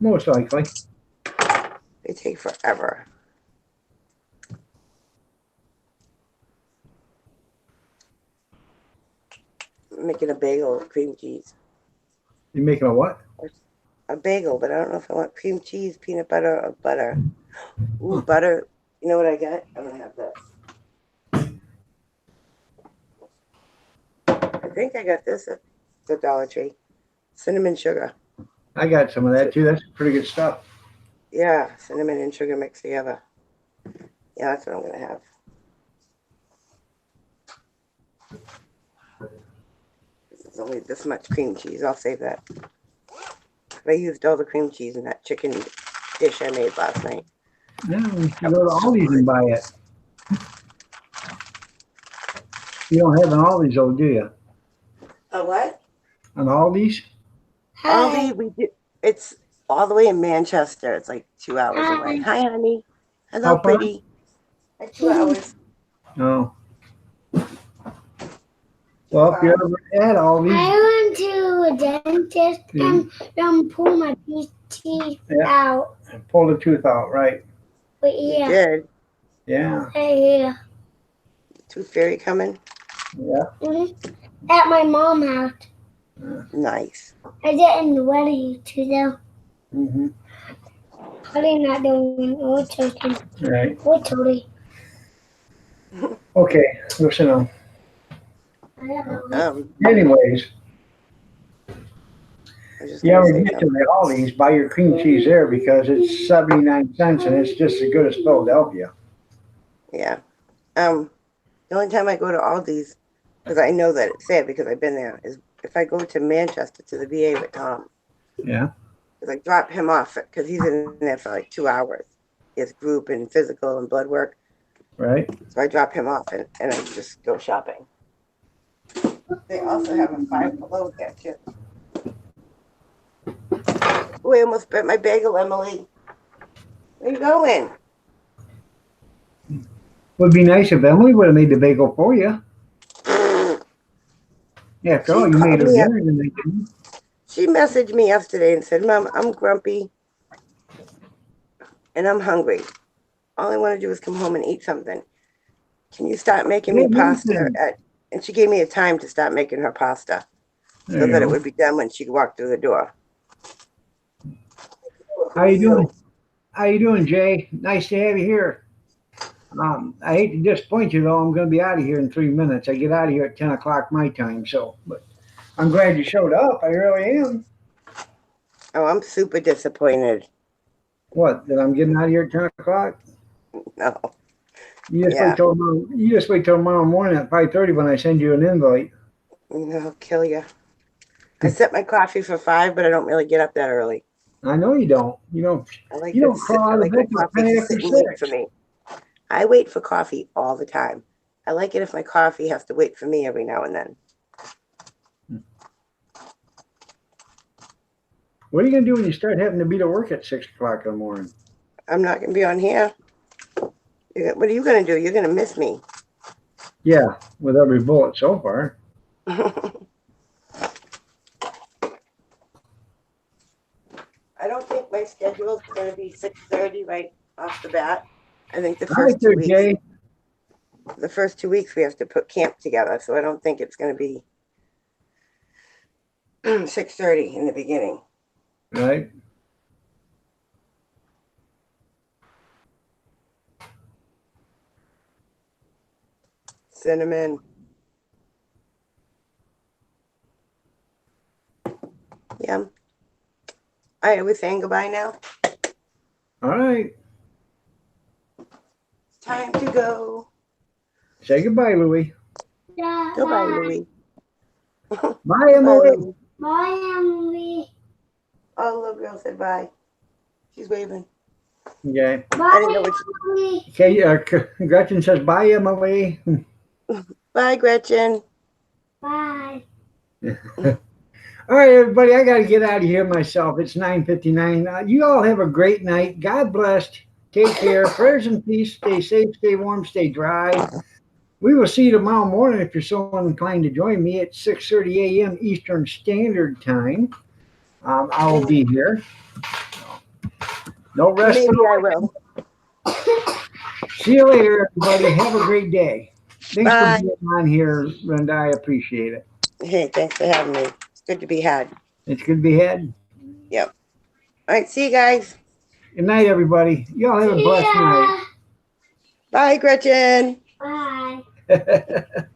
Most likely. They take forever. I'm making a bagel with cream cheese. You making a what? A bagel, but I don't know if I want cream cheese, peanut butter, or butter. Ooh, butter. You know what I got? I'm going to have this. I think I got this at the Dollar Tree. Cinnamon sugar. I got some of that too. That's pretty good stuff. Yeah, cinnamon and sugar mixed together. Yeah, that's what I'm going to have. This is only this much cream cheese. I'll save that. I used all the cream cheese in that chicken dish I made last night. Yeah, you can go to Aldi's and buy it. You don't have an Aldi's, though, do you? A what? An Aldi's? Aldi, we do. It's all the way in Manchester. It's like 2 hours away. Hi, honey. Hello, How far? pretty. Like 2 hours. No. Well, if you're ever at Aldi's, I went to a dentist and pull my teeth Yeah. out. pull the tooth out, right? But You yeah, did. Yeah. Hey, Tooth Fairy coming. Yeah. at my mom's house. Nice. I didn't ready to though. Mm-hmm. Probably not doing or taking Right. or totally. Okay. Listen on. I don't know. Anyways, I was just you gonna ever say get to something. the Aldi's, buy your cream cheese there because it's 79 cents and it's just as good as Philadelphia. Yeah. The only time I go to Aldi's, because I know that it's there because I've been there, is if I go to Manchester to the VA with Tom. Yeah. Because I drop him off because he's in there for like 2 hours. He has group and physical and blood work. Right. So I drop him off and I just go shopping. They also have a Five Below there too. Oh, I almost spent my bagel, Emily. Where you going? Would be nice if Emily would have made the bagel for you. Yeah, after She all, you called made her me up. dinner tonight, didn't you? She messaged me yesterday and said, Mom, I'm grumpy and I'm hungry. All I want to do is come home and eat something. Can you start making me Hey, pasta? listen. And she gave me a time to start making her pasta There so you that it go. would be done when she walked through the door. How you doing? How you doing, Jay? Nice to have you here. I hate to disappoint you, though. I'm going to be out of here in 3 minutes. I get out of here at 10 o'clock my time, so. But I'm glad you showed up. I really am. Oh, I'm super disappointed. What? That I'm getting out of here at 10 o'clock? No. You just Yeah. wait till tomorrow morning at 5:30 when I send you an invite. I'll kill you. I set my coffee for 5, but I don't really get up that early. I know you don't. You don't. I like You to don't sit. crawl I out of like my bed till coffee 10 to after sit and wait for 6. me. I wait for coffee all the time. I like it if my coffee has to wait for me every now and then. What are you going to do when you start having to be to work at 6 o'clock in the morning? I'm not going to be on here. What are you going to do? You're going to miss me. Yeah, with every bullet so far. I don't think my schedule is going to be 6:30 right off the bat. I think the All right first 2 there, weeks. Jay. The first 2 weeks we have to put camp together, so I don't think it's going to be 6:30 in the beginning. Right. Cinnamon. Yeah. All right, are we saying goodbye now? All right. It's time to go. Say goodbye, Louie. Yeah, Goodbye, bye. Louie. Bye, Bye, Emily. Louie. Bye, Emily. Oh, little girl said bye. She's waving. Okay. I didn't know Bye, what Emily. Okay. Gretchen says bye, Emily. Bye, Gretchen. Bye. All right, everybody. I got to get out of here myself. It's 9:59. You all have a great night. God bless. Take care. Prayers and peace. Stay safe. Stay warm. Stay dry. We will see you tomorrow morning if you're so inclined to join me at 6:30 a.m. Eastern Standard Time. I will be here. No rest for Maybe the I wicked. will. See you later, everybody. Have a great day. Thanks Bye. for being on here, Brenda. I appreciate it. Hey, thanks for having me. It's good to be had. It's good to be had. Yep. All right, see you guys. Good night, everybody. Y'all have a blessed Yeah. Bye, Gretchen. Bye. night.